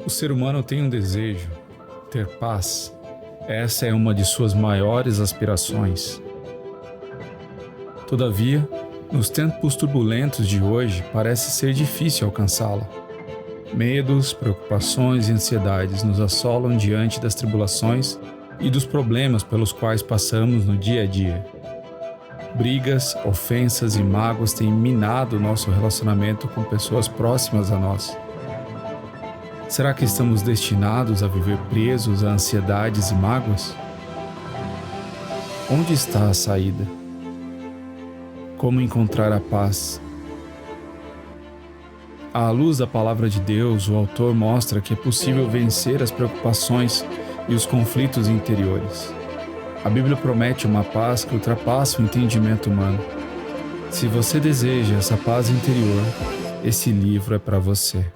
O ser humano tem um desejo, ter paz. Essa é uma de suas maiores aspirações. Todavia, nos tempos turbulentos de hoje, parece ser difícil alcançá-la. Medos, preocupações e ansiedades nos assolam diante das tribulações e dos problemas pelos quais passamos no dia a dia. Brigas, ofensas e mágoas têm minado nosso relacionamento com pessoas próximas a nós. Será que estamos destinados a viver presos a ansiedades e mágoas? Onde está a saída? Como encontrar a paz? À luz da palavra de Deus, o autor mostra que é possível vencer as preocupações e os conflitos interiores. A Bíblia promete uma paz que ultrapassa o entendimento humano. Se você deseja essa paz interior, esse livro é para você.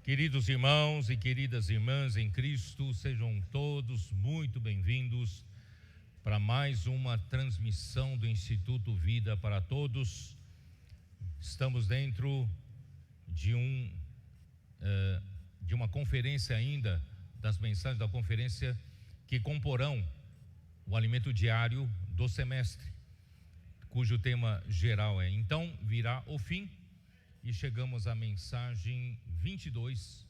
Queridos irmãos e queridas irmãs em Cristo, sejam todos muito bem-vindos para mais uma transmissão do Instituto Vida para Todos. Estamos dentro de uma conferência ainda, das mensagens da conferência que comporão o alimento diário do semestre, cujo tema geral é "Então virá o fim", e chegamos à mensagem 22,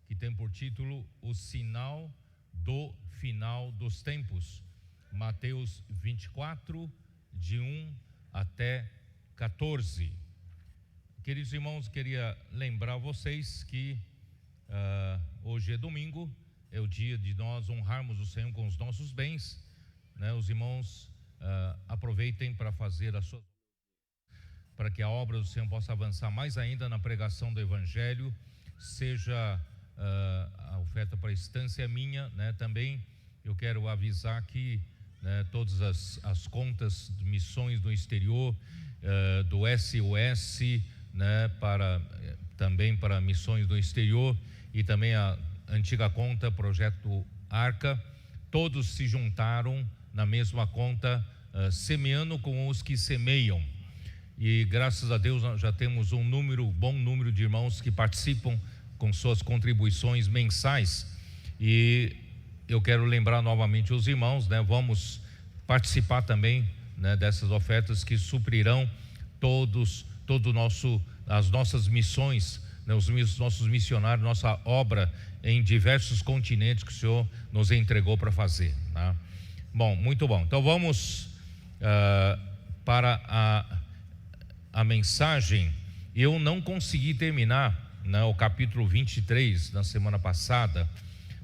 que tem por título "O sinal do final dos tempos", Mateus 24, de 1 até 14. Queridos irmãos, queria lembrar vocês que hoje é domingo, é o dia de nós honrarmos o Senhor com os nossos bens, né? Os irmãos aproveitem para fazer para que a obra do Senhor possa avançar mais ainda na pregação do Evangelho. Seja a oferta para a estância minha, né? Também eu quero avisar que, né, todas as contas de missões no exterior, do SOS, né, também para missões no exterior, e também a antiga conta Projeto Arca, todos se juntaram na mesma conta, semeando com os que semeiam. E graças a Deus nós já temos um bom número de irmãos que participam com suas contribuições mensais, e eu quero lembrar novamente os irmãos, né, vamos participar também, né, dessas ofertas que suprirão as nossas missões, né, os nossos missionários, nossa obra em diversos continentes que o Senhor nos entregou para fazer, tá? Bom, muito bom. Então vamos para a mensagem. Eu não consegui terminar, né, o capítulo 23 na semana passada,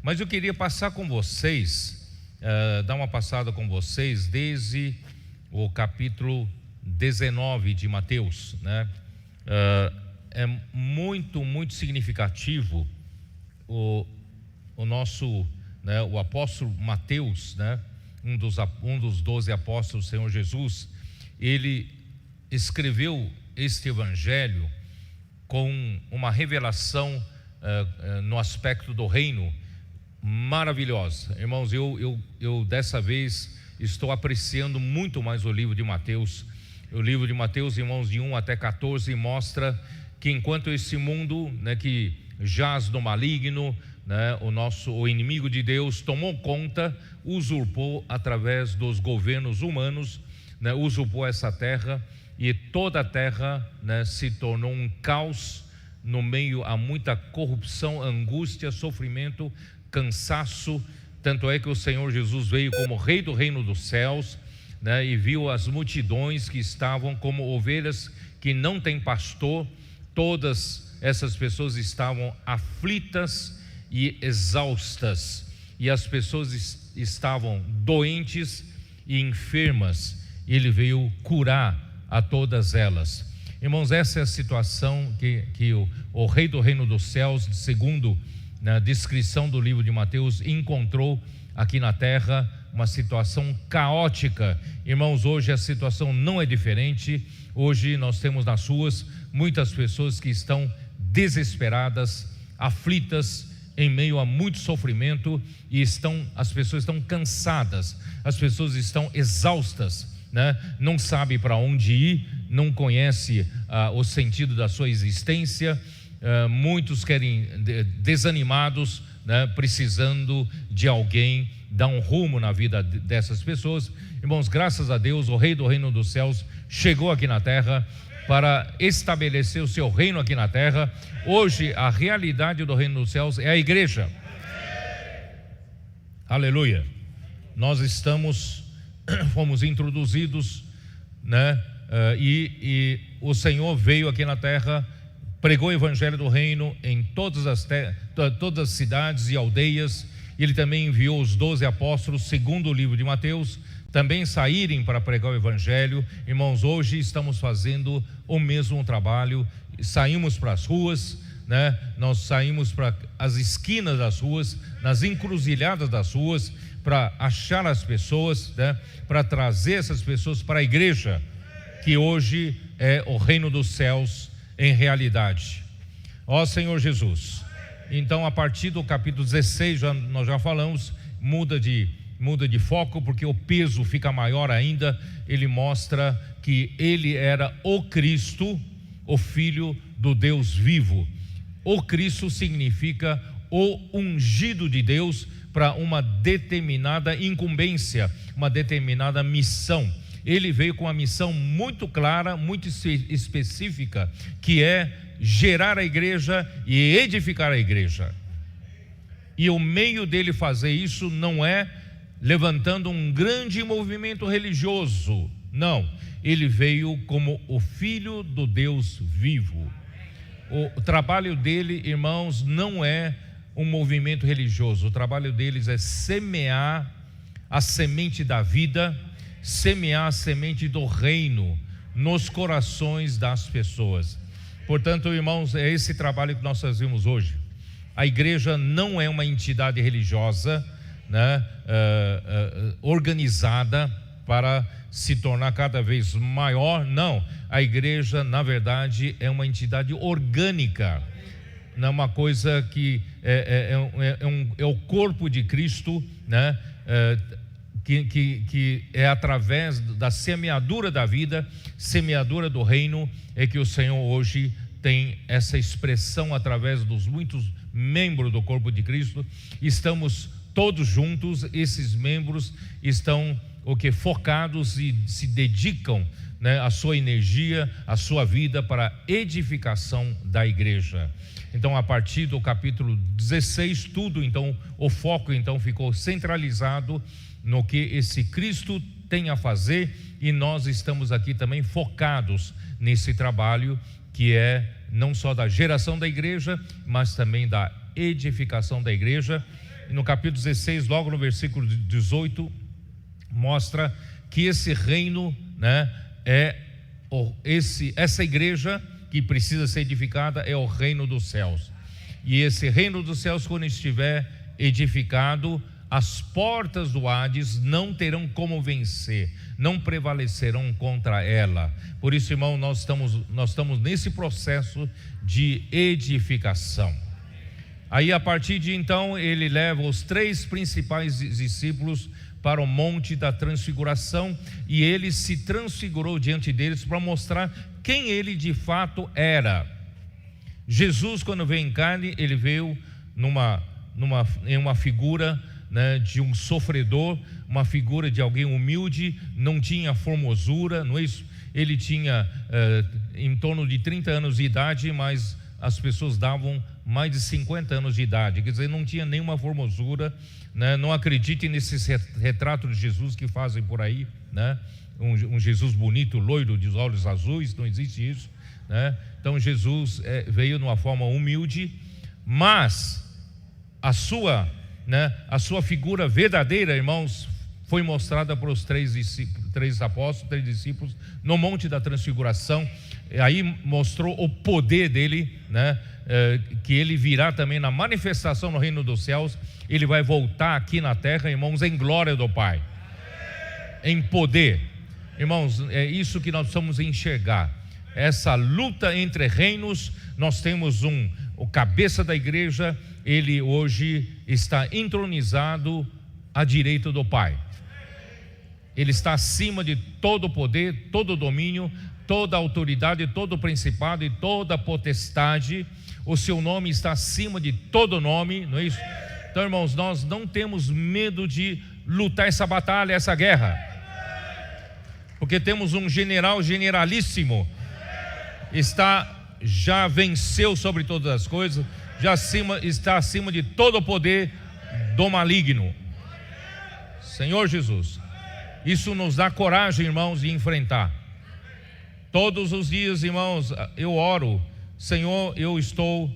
mas eu queria passar com vocês, dar uma passada com vocês desde o capítulo 19 de Mateus, né? É muito, muito significativo o nosso, né, o apóstolo Mateus, né, um dos 12 apóstolos do Senhor Jesus. Ele escreveu este evangelho com uma revelação no aspecto do reino maravilhosa. Irmãos, eu dessa vez estou apreciando muito mais o livro de Mateus. O livro de Mateus, irmãos, de 1 até 14, mostra que enquanto esse mundo, né, que jaz no maligno, né, o inimigo de Deus tomou conta, usurpou através dos governos humanos, né, usurpou essa terra, e toda a terra, né, se tornou um caos, no meio a muita corrupção, angústia, sofrimento, cansaço. Tanto é que o Senhor Jesus veio como Rei do reino dos céus, né, e viu as multidões que estavam como ovelhas que não têm pastor, todas essas pessoas estavam aflitas e exaustas, e as pessoas estavam doentes e enfermas, e ele veio curar a todas elas. Irmãos, essa é a situação que o rei do reino dos céus, segundo na descrição do livro de Mateus, encontrou aqui na terra, uma situação caótica. Irmãos, hoje a situação não é diferente. Hoje nós temos nas ruas muitas pessoas que estão desesperadas, aflitas, em meio a muito sofrimento, e as pessoas estão cansadas, as pessoas estão exaustas, né? Não sabe para onde ir, não conhece o sentido da sua existência. Muitos querem desanimados, né? Precisando de alguém dar um rumo na vida dessas pessoas. Irmãos, graças a Deus, o rei do reino dos céus chegou aqui na terra para estabelecer o seu reino aqui na terra. Hoje a realidade do reino dos céus é a igreja. Aleluia. Nós fomos introduzidos, né? E o Senhor veio aqui na terra, pregou o evangelho do reino em todas as cidades e aldeias. Ele também enviou os 12 apóstolos, segundo o livro de Mateus, também saírem para pregar o evangelho. Irmãos, hoje estamos fazendo o mesmo trabalho. Saímos para as ruas, né? Nós saímos para as esquinas das ruas, nas encruzilhadas das ruas, para achar as pessoas, né? Para trazer essas pessoas para a igreja, que hoje é o reino dos céus em realidade. Ó Senhor Jesus. Então, a partir do capítulo 16, nós já falamos, muda de foco, porque o peso fica maior ainda. Ele mostra que ele era o Cristo, o Filho do Deus vivo. O Cristo significa o ungido de Deus para uma determinada incumbência, uma determinada missão. Ele veio com uma missão muito clara, muito específica, que é gerar a igreja e edificar a igreja. E o meio dele fazer isso não é levantando um grande movimento religioso, não. Ele veio como o Filho do Deus vivo. O trabalho dele, irmãos, não é um movimento religioso. O trabalho deles é semear a semente da vida, semear a semente do reino nos corações das pessoas. Portanto, irmãos, é esse trabalho que nós fazemos hoje. A igreja não é uma entidade religiosa, né, organizada para se tornar cada vez maior. Não, a igreja, na verdade, é uma entidade orgânica. Não é uma coisa que é o corpo de Cristo, né? Que é através da semeadura da vida, semeadura do reino, é que o Senhor hoje tem essa expressão através dos muitos membros do corpo de Cristo. Estamos todos juntos, esses membros estão focados e se dedicam, né, a sua energia, a sua vida para a edificação da igreja. Então, a partir do capítulo 16, tudo, então, o foco então ficou centralizado no que esse Cristo tem a fazer, e nós estamos aqui também focados nesse trabalho, que é não só da geração da igreja, mas também da edificação da igreja. E no capítulo 16, logo no versículo 18, mostra que esse reino, né, essa igreja que precisa ser edificada é o reino dos céus. E esse reino dos céus, quando estiver edificado, as portas do Hades não terão como vencer, não prevalecerão contra ela. Por isso, irmão, nós estamos nesse processo de edificação. Aí, a partir de então, ele leva os 3 principais discípulos para o Monte da Transfiguração, e ele se transfigurou diante deles para mostrar quem ele de fato era. Jesus, quando veio em carne, ele veio em uma figura, né, de um sofredor, uma figura de alguém humilde, não tinha formosura, não é isso? Ele tinha em torno de 30 anos de idade, mas as pessoas davam mais de 50 anos de idade, quer dizer, não tinha nenhuma formosura, né? Não acreditem nesses retratos de Jesus que fazem por aí, né? Um Jesus bonito, loiro, de olhos azuis, não existe isso. né? Então Jesus veio de uma forma humilde, mas a sua figura verdadeira, irmãos, foi mostrada para os três apóstolos, 3 discípulos, no Monte da Transfiguração. Aí mostrou o poder dele, né? Que ele virá também na manifestação no reino dos céus. Ele vai voltar aqui na terra, irmãos, em glória do Pai, em poder. Irmãos, é isso que nós precisamos enxergar. Essa luta entre reinos. Nós temos o cabeça da igreja, ele hoje está entronizado à direita do Pai. Ele está acima de todo o poder, todo o domínio, toda a autoridade, todo o principado e toda a potestade. O seu nome está acima de todo nome, não é isso? Então, irmãos, nós não temos medo de lutar essa batalha, essa guerra, porque temos um generalíssimo, já venceu sobre todas as coisas, está acima de todo o poder do maligno. Senhor Jesus, isso nos dá coragem, irmãos, de enfrentar. Todos os dias, irmãos, eu oro: Senhor, eu estou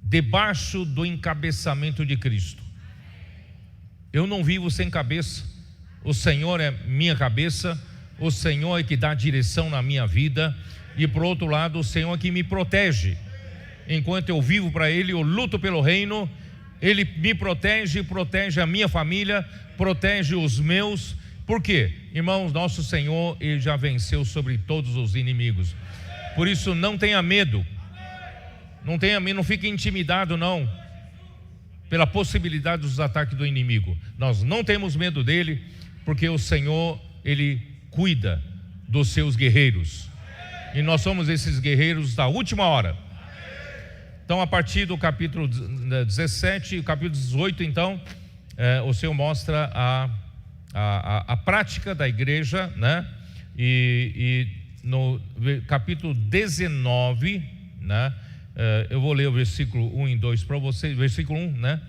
debaixo do encabeçamento de Cristo. Eu não vivo sem cabeça. O Senhor é minha cabeça. O Senhor é que dá direção na minha vida. E por outro lado, o Senhor é que me protege. Enquanto eu vivo para Ele, eu luto pelo reino. Ele me protege a minha família, protege os meus. Por quê? Irmãos, nosso Senhor, Ele já venceu sobre todos os inimigos. Por isso, não tenha medo. Não tenha medo, não fique intimidado não, pela possibilidade dos ataques do inimigo. Nós não temos medo dele, porque o Senhor, Ele cuida dos seus guerreiros. E nós somos esses guerreiros da última hora. Então, a partir do capítulo 17 e o capítulo 18, então, o Senhor mostra a prática da igreja, né? E no capítulo 19, né? Eu vou ler o versículo 1 e 2 para vocês. Versículo 1, né?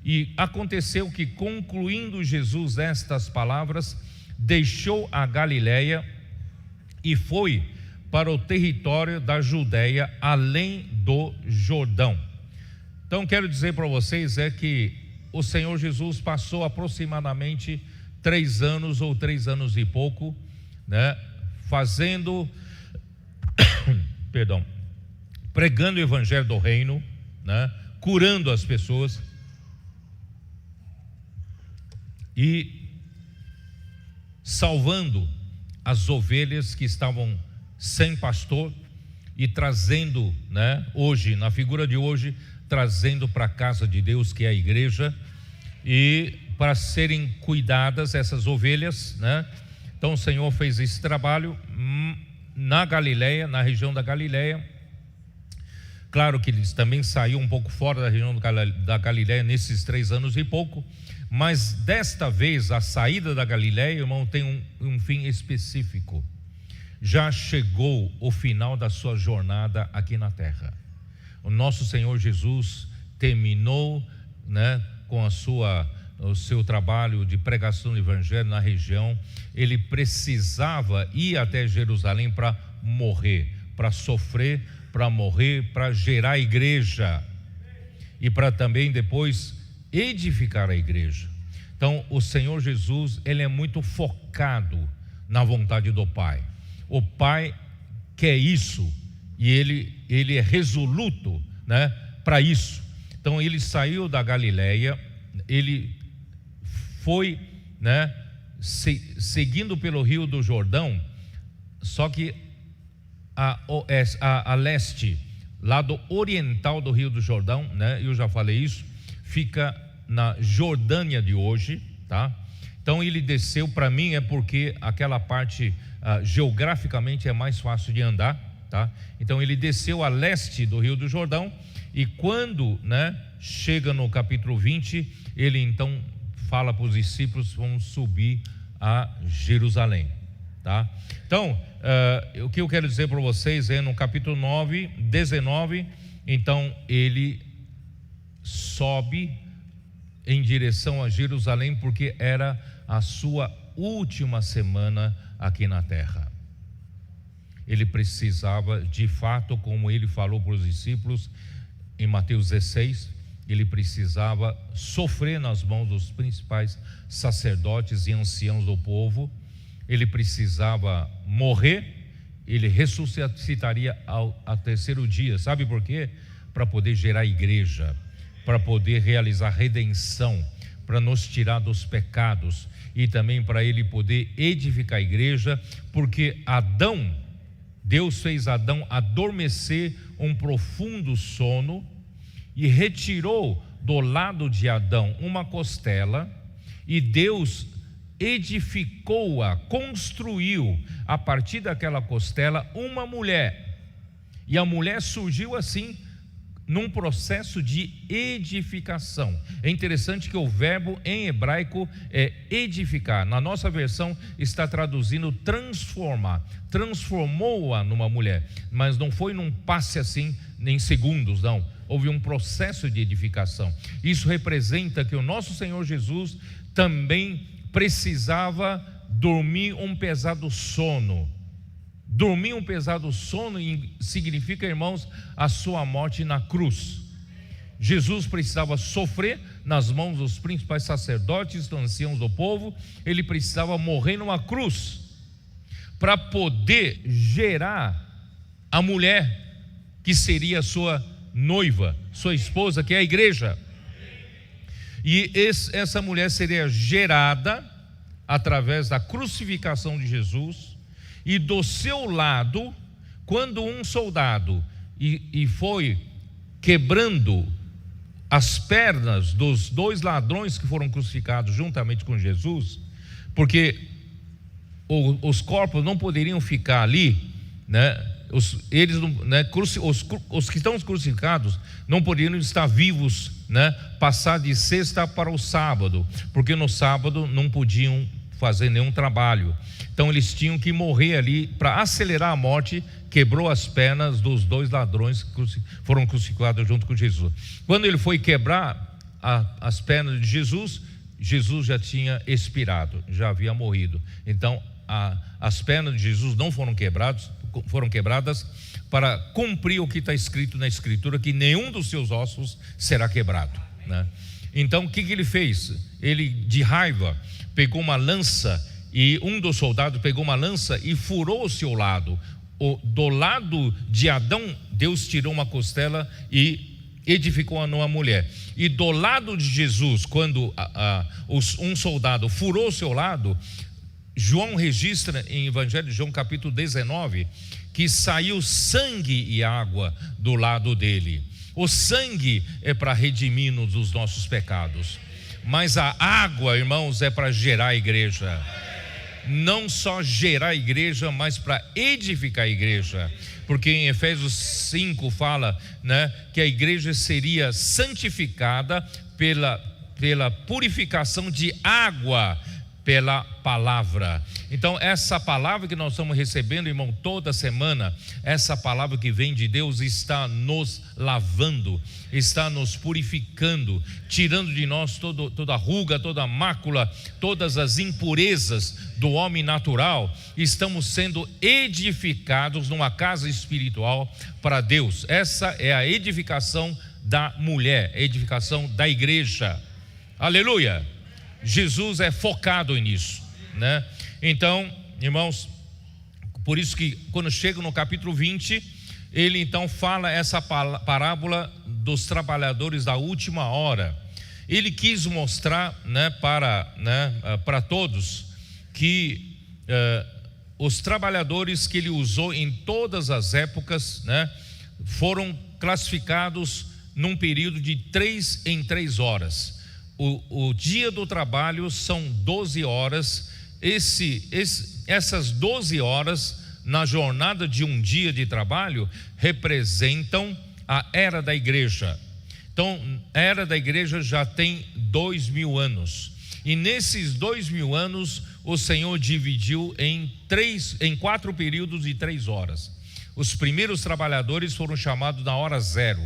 E aconteceu que, concluindo Jesus estas palavras, deixou a Galileia e foi para o território da Judeia, além do Jordão. Então quero dizer para vocês que o Senhor Jesus passou aproximadamente 3 anos ou 3 anos e pouco, né, fazendo pregando o evangelho do reino, né, curando as pessoas e salvando as ovelhas que estavam sem pastor e trazendo, né, hoje, na figura de hoje, trazendo para a casa de Deus, que é a igreja, e para serem cuidadas essas ovelhas, né? Então o Senhor fez esse trabalho na Galileia, na região da Galileia. Claro que eles também saíram um pouco fora da região da Galileia nesses 3 anos e pouco, mas desta vez a saída da Galileia, irmão, tem um fim específico. Já chegou o final da sua jornada aqui na terra. O nosso Senhor Jesus terminou, né, com o seu trabalho de pregação do evangelho na região. Ele precisava ir até Jerusalém para morrer, para sofrer, para morrer, para gerar a igreja e para também depois edificar a igreja. Então o Senhor Jesus, ele é muito focado na vontade do Pai. O Pai quer isso e ele é resoluto, né, para isso. Então ele saiu da Galileia, ele foi, né, seguindo pelo rio do Jordão, só que a leste, lado oriental do rio do Jordão, né, eu já falei isso, fica na Jordânia de hoje, tá? Então ele desceu, para mim é porque aquela parte geograficamente é mais fácil de andar, tá? Então ele desceu a leste do rio do Jordão, e quando, né, chega no capítulo 20, ele então fala para os discípulos: vamos subir a Jerusalém, tá? Então o que eu quero dizer para vocês no capítulo 19, então ele sobe em direção a Jerusalém, porque era a sua última semana aqui na terra. ele precisava, de fato, como ele falou para os discípulos em Mateus 16, ele precisava sofrer nas mãos dos principais sacerdotes e anciãos do povo, ele precisava morrer, ele ressuscitaria ao terceiro dia. Sabe por quê? Para poder gerar igreja, para poder realizar redenção, para nos tirar dos pecados e também para ele poder edificar a igreja, porque Deus fez Adão adormecer um profundo sono e retirou do lado de Adão uma costela, e Deus edificou-a, construiu a partir daquela costela uma mulher, e a mulher surgiu assim num processo de edificação. É interessante que o verbo em hebraico é edificar. Na nossa versão está traduzindo transformar. Transformou-a numa mulher, mas não foi num passe assim, em segundos, não. Houve um processo de edificação. Isso representa que o nosso Senhor Jesus também precisava dormir um pesado sono. Dormir um pesado sono significa, irmãos, a sua morte na cruz. Jesus precisava sofrer nas mãos dos principais sacerdotes, dos anciãos do povo. Ele precisava morrer numa cruz para poder gerar a mulher que seria sua noiva, sua esposa, que é a igreja. E essa mulher seria gerada através da crucificação de Jesus. E do seu lado, quando um soldado e foi quebrando as pernas dos dois ladrões que foram crucificados juntamente com Jesus, porque os corpos não poderiam ficar ali, né? Os que estão crucificados não poderiam estar vivos, né? Passar de sexta para o sábado, porque no sábado não podiam fazer nenhum trabalho. Então eles tinham que morrer ali para acelerar a morte. Quebrou as pernas dos dois ladrões que foram crucificados junto com Jesus. Quando ele foi quebrar as pernas de Jesus, Jesus já tinha expirado, já havia morrido. Então as pernas de Jesus não foram quebradas para cumprir o que está escrito na Escritura, que nenhum dos seus ossos será quebrado, né? Então o que ele fez? Ele, de raiva, pegou uma lança, e um dos soldados pegou uma lança e furou o seu lado. Do lado de Adão, Deus tirou uma costela e edificou uma mulher. E do lado de Jesus, quando um soldado furou o seu lado, João registra em Evangelho de João capítulo 19, que saiu sangue e água do lado dele. O sangue é para redimir-nos dos nossos pecados, mas a água, irmãos, é para gerar a igreja. Não só gerar a igreja, mas para edificar a igreja, porque em Efésios 5 fala, né, que a igreja seria santificada pela purificação de água, pela palavra. Então essa palavra que nós estamos recebendo, irmão, toda semana, essa palavra que vem de Deus está nos lavando, está nos purificando, tirando de nós toda ruga, toda mácula, todas as impurezas do homem natural. Estamos sendo edificados numa casa espiritual para Deus. Essa é a edificação da mulher, a edificação da igreja. Aleluia! Jesus é focado nisso, né? Então, irmãos, por isso que quando chega no capítulo 20, ele então fala essa parábola dos trabalhadores da última hora. Ele quis mostrar, né, para todos que os trabalhadores que ele usou em todas as épocas, né, foram classificados num período de 3 em 3 horas. O dia do trabalho são 12 horas. Essas 12 horas na jornada de um dia de trabalho representam a era da igreja. Então, a era da igreja já tem 2000 anos. E nesses 2000 anos, o Senhor dividiu em 4 períodos de 3 horas. Os primeiros trabalhadores foram chamados na hora zero.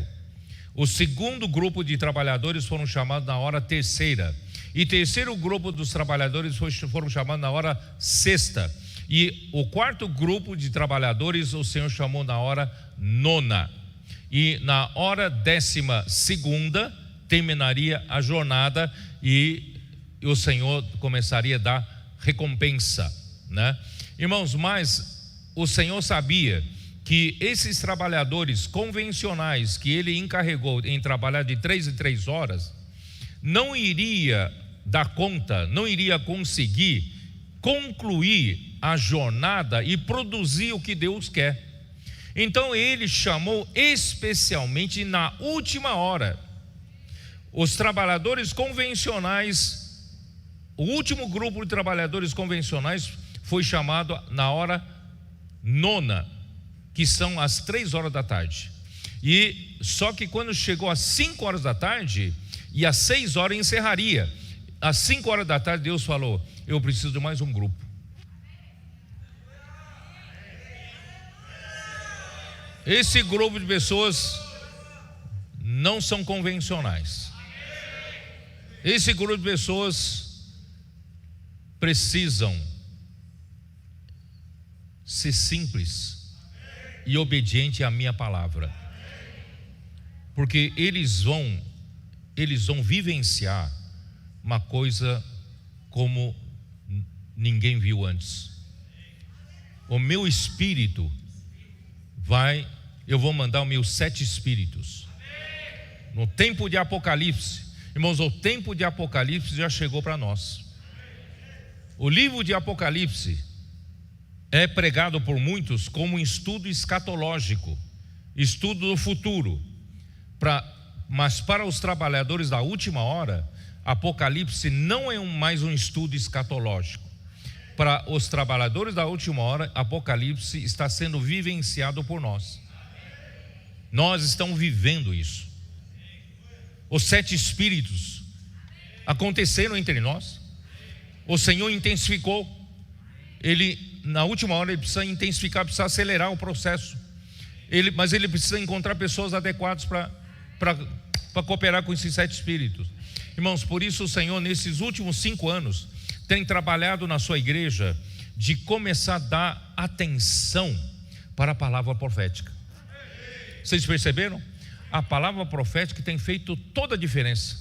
O segundo grupo de trabalhadores foram chamados na hora terceira. E terceiro grupo dos trabalhadores foram chamados na hora sexta. E o quarto grupo de trabalhadores o Senhor chamou na hora nona. E na hora 12ª terminaria a jornada e o Senhor começaria a dar recompensa, né? Irmãos, mas o Senhor sabia que esses trabalhadores convencionais que Ele encarregou em trabalhar de 3 em 3 horas, não iria dar conta, não iria conseguir concluir a jornada e produzir o que Deus quer. Então Ele chamou especialmente na última hora os trabalhadores convencionais. O último grupo de trabalhadores convencionais foi chamado na hora nona, que são as 3 horas da tarde. E só que quando chegou às 5 horas da tarde e às 6 horas encerraria. Às 5 horas da tarde Deus falou: eu preciso de mais um grupo. Esse grupo de pessoas não são convencionais. Esse grupo de pessoas precisam ser simples e obediente à minha palavra, porque eles vão vivenciar uma coisa como ninguém viu antes. O meu espírito eu vou mandar os meus 7 espíritos no tempo de Apocalipse. Irmãos, o tempo de Apocalipse já chegou para nós. O livro de Apocalipse é pregado por muitos como um estudo escatológico, estudo do futuro, mas para os trabalhadores da última hora, Apocalipse não é mais um estudo escatológico. Para os trabalhadores da última hora, Apocalipse está sendo vivenciado por nós. Nós estamos vivendo isso. Os 7 espíritos aconteceram entre nós. O Senhor intensificou. Na última hora, Ele precisa intensificar, precisa acelerar o processo. Mas Ele precisa encontrar pessoas adequadas para cooperar com esses 7 espíritos. Irmãos, por isso o Senhor, nesses últimos 5 anos, tem trabalhado na sua igreja de começar a dar atenção para a palavra profética. Vocês perceberam? A palavra profética tem feito toda a diferença.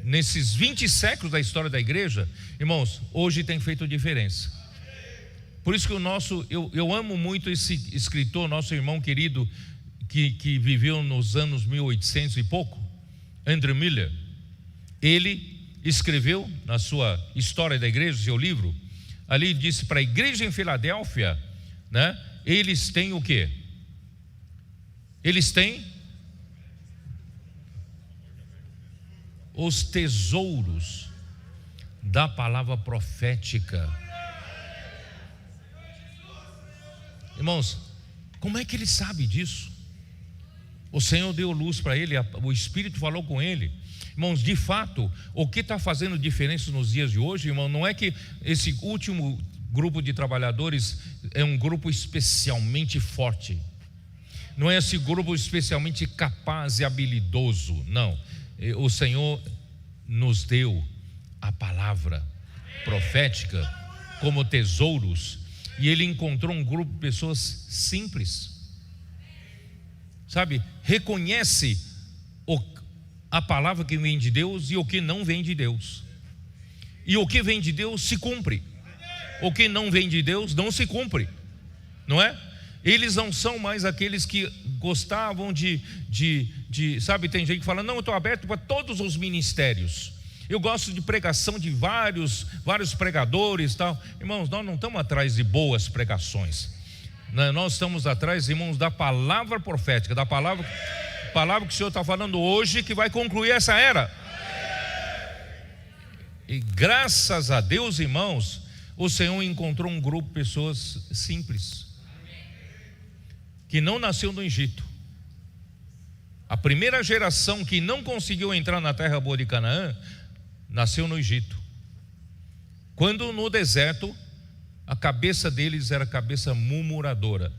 Nesses 20 séculos da história da igreja, irmãos, hoje tem feito diferença. Por isso que eu amo muito esse escritor, nosso irmão querido, que viveu nos anos 1800 e pouco, Andrew Miller. Ele escreveu na sua História da Igreja, seu livro, ali disse para a igreja em Filadélfia, né? Eles têm o quê? Eles têm os tesouros da palavra profética. Irmãos, como é que ele sabe disso? O Senhor deu luz para ele, o Espírito falou com ele. Irmãos, de fato, o que está fazendo diferença nos dias de hoje, irmão, não é que esse último grupo de trabalhadores é um grupo especialmente forte, não é esse grupo especialmente capaz e habilidoso, não. O Senhor nos deu a palavra profética como tesouros, e Ele encontrou um grupo de pessoas simples, sabe, reconhece a palavra que vem de Deus e o que não vem de Deus. E o que vem de Deus se cumpre. O que não vem de Deus não se cumpre, não é? Eles não são mais aqueles que gostavam sabe, tem gente que fala: não, eu estou aberto para todos os ministérios. Eu gosto de pregação de vários pregadores, tal. Irmãos, nós não estamos atrás de boas pregações. Nós estamos atrás, irmãos, da palavra profética, da palavra que o Senhor está falando hoje, que vai concluir essa era. E graças a Deus, irmãos, o Senhor encontrou um grupo de pessoas simples, que não nasceu no Egito. A primeira geração que não conseguiu entrar na terra boa de Canaã nasceu no Egito. Quando no deserto, a cabeça deles era cabeça murmuradora,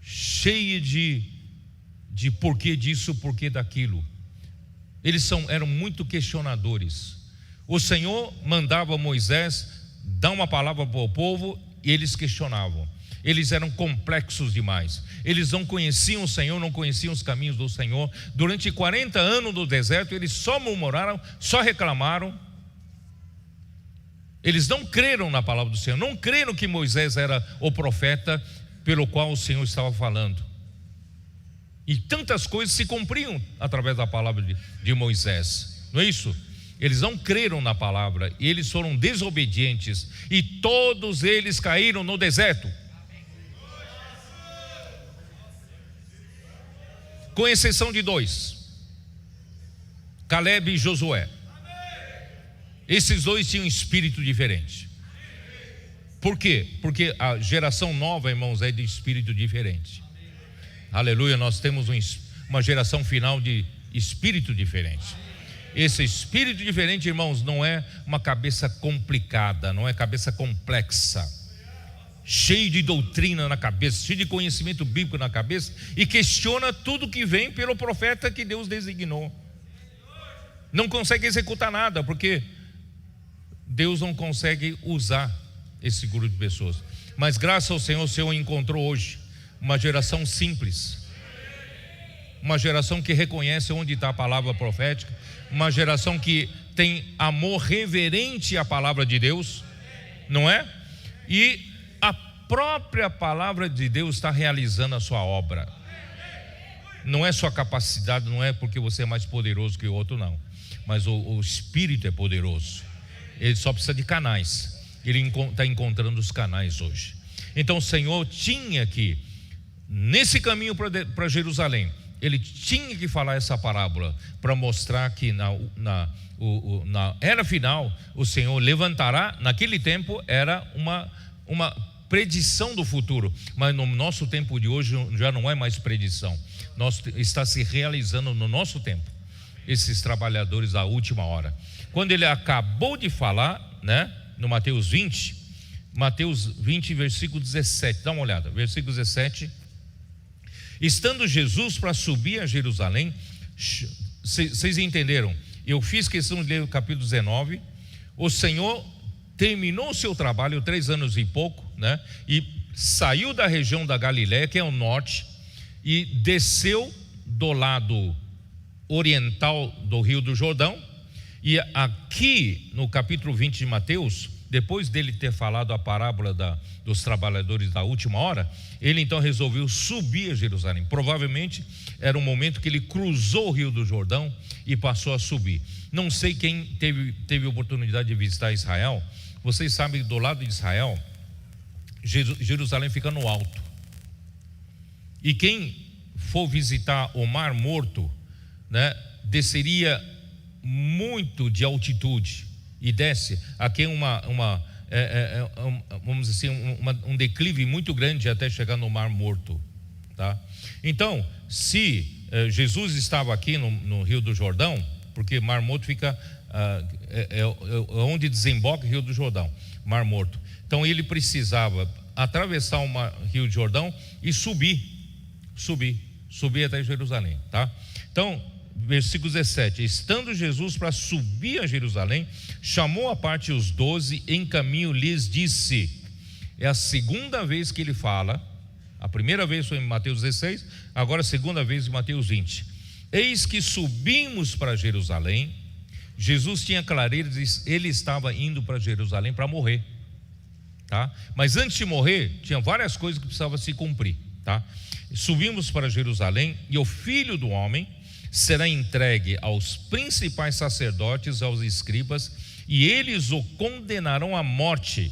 cheia de porquê disso, porquê daquilo. Eles eram muito questionadores. O Senhor mandava Moisés dar uma palavra para o povo e eles questionavam. Eles eram complexos demais. Eles não conheciam o Senhor, não conheciam os caminhos do Senhor. Durante 40 anos no deserto, eles só murmuraram, só reclamaram. Eles não creram na palavra do Senhor, não creram que Moisés era o profeta pelo qual o Senhor estava falando. E tantas coisas se cumpriam através da palavra de Moisés, não é isso? Eles não creram na palavra, e eles foram desobedientes, e todos eles caíram no deserto, com exceção de 2, Caleb e Josué. Esses 2 tinham um espírito diferente. Por quê? Porque a geração nova, irmãos, é de espírito diferente. Aleluia, nós temos uma geração final de espírito diferente. Esse espírito diferente, irmãos, não é uma cabeça complicada, não é cabeça complexa, cheio de doutrina na cabeça, cheio de conhecimento bíblico na cabeça, e questiona tudo que vem pelo profeta que Deus designou. Não consegue executar nada, porque Deus não consegue usar esse grupo de pessoas. Mas graças ao Senhor, o Senhor encontrou hoje uma geração simples, uma geração que reconhece onde está a palavra profética, uma geração que tem amor reverente à palavra de Deus, não é? E a própria palavra de Deus está realizando a sua obra. Não é sua capacidade, não é porque você é mais poderoso que o outro, não, mas o Espírito é poderoso. Ele só precisa de canais. Ele está encontrando os canais hoje. Então o Senhor tinha que, nesse caminho para Jerusalém, Ele tinha que falar essa parábola para mostrar que na era final o Senhor levantará. Naquele tempo era uma predição do futuro, mas no nosso tempo de hoje já não é mais predição. Está se realizando no nosso tempo, esses trabalhadores da última hora. Quando ele acabou de falar, né, no Mateus 20, versículo 17, dá uma olhada, versículo 17. Estando Jesus para subir a Jerusalém, vocês entenderam? Eu fiz questão de ler o capítulo 19. O Senhor terminou o seu trabalho 3 anos e pouco, né? E saiu da região da Galiléia, que é o norte, e desceu do lado oriental do Rio do Jordão. E aqui no capítulo 20 de Mateus, depois dele ter falado a parábola dos trabalhadores da última hora, ele então resolveu subir a Jerusalém. Provavelmente era um momento que ele cruzou o Rio do Jordão e passou a subir. Não sei quem teve oportunidade de visitar Israel. Vocês sabem que do lado de Israel, Jerusalém fica no alto. E quem for visitar o Mar Morto, né, desceria muito de altitude e desce. Aqui é vamos dizer assim, um declive muito grande até chegar no Mar Morto, tá? Então, se Jesus estava aqui no Rio do Jordão, porque Mar Morto fica onde desemboca o Rio do Jordão, Mar Morto. Então ele precisava atravessar o Rio do Jordão e subir até Jerusalém, tá? Então, versículo 17: estando Jesus para subir a Jerusalém, chamou à parte os 12, em caminho lhes disse. É a segunda vez que ele fala. A primeira vez foi em Mateus 16, agora a segunda vez em Mateus 20. Eis que subimos para Jerusalém. Jesus tinha clareza, ele estava indo para Jerusalém para morrer, tá? Mas antes de morrer, tinha várias coisas que precisavam se cumprir, tá? Subimos para Jerusalém, e o Filho do Homem será entregue aos principais sacerdotes, aos escribas, e eles o condenarão à morte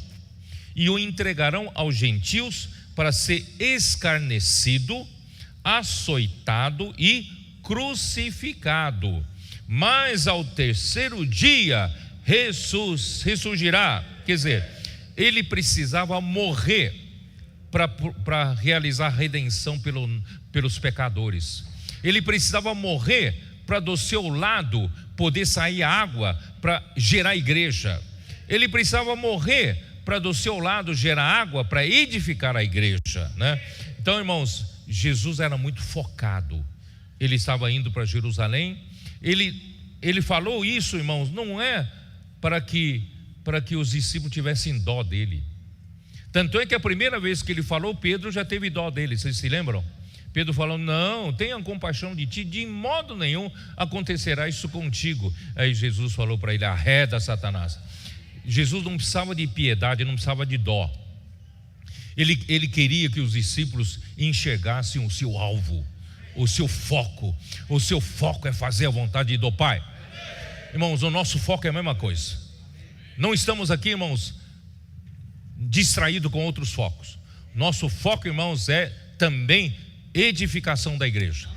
e o entregarão aos gentios para ser escarnecido, açoitado e crucificado. Mas ao terceiro dia ressurgirá. Quer dizer, ele precisava morrer para realizar a redenção pelos pecadores. Ele precisava morrer para do seu lado poder sair água para gerar a igreja. Ele precisava morrer para do seu lado gerar água para edificar a igreja, né? Então, irmãos, Jesus era muito focado. Ele estava indo para Jerusalém. Ele falou isso, irmãos, não é para que para que os discípulos tivessem dó dele. Tanto é que a primeira vez que ele falou, Pedro já teve dó dele, vocês se lembram? Pedro falou: não, tenha compaixão de ti, de modo nenhum acontecerá isso contigo. Aí Jesus falou para ele: arreda, Satanás. Jesus não precisava de piedade, não precisava de dó. Ele queria que os discípulos enxergassem o seu alvo, o seu foco. O seu foco é fazer a vontade do Pai. Irmãos, o nosso foco é a mesma coisa. Não estamos aqui, irmãos, distraídos com outros focos. Nosso foco, irmãos, é também edificação da igreja.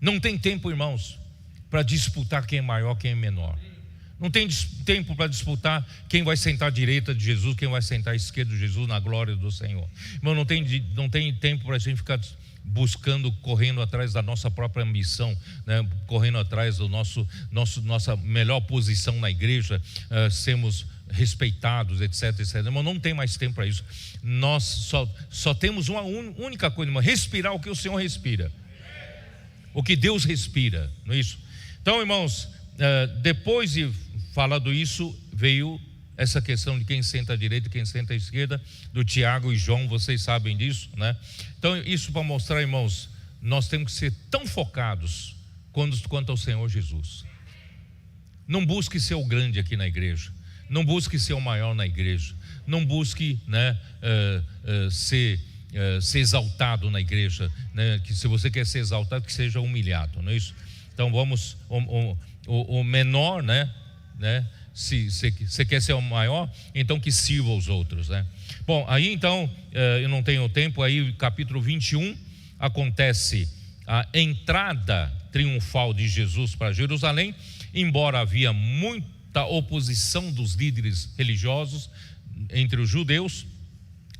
Não tem tempo, irmãos, para disputar quem é maior, quem é menor. Não tem tempo para disputar quem vai sentar à direita de Jesus, quem vai sentar à esquerda de Jesus na glória do Senhor. Irmão, não tem tempo para a gente ficar buscando, correndo atrás da nossa própria ambição, né? Correndo atrás do nossa melhor posição na igreja, sermos respeitados, etc, etc. Irmão, não tem mais tempo para isso. Nós só temos uma única coisa, irmão: respirar o que o Senhor respira, o que Deus respira, não é isso? Então, irmãos, depois de falado isso, veio essa questão de quem senta à direita e quem senta à esquerda, do Tiago e João, vocês sabem disso, né? Então, isso para mostrar, irmãos, nós temos que ser tão focados quanto ao Senhor Jesus. Não busque ser o grande aqui na igreja, não busque ser o maior na igreja, não busque, né, ser exaltado na igreja, né? Que se você quer ser exaltado, que seja humilhado, não é isso? Então vamos, o menor, né? Se você quer ser o maior, então que sirva os outros, né? Bom, aí então, eu não tenho tempo. Aí capítulo 21, acontece a entrada triunfal de Jesus para Jerusalém. Embora havia muita oposição dos líderes religiosos entre os judeus,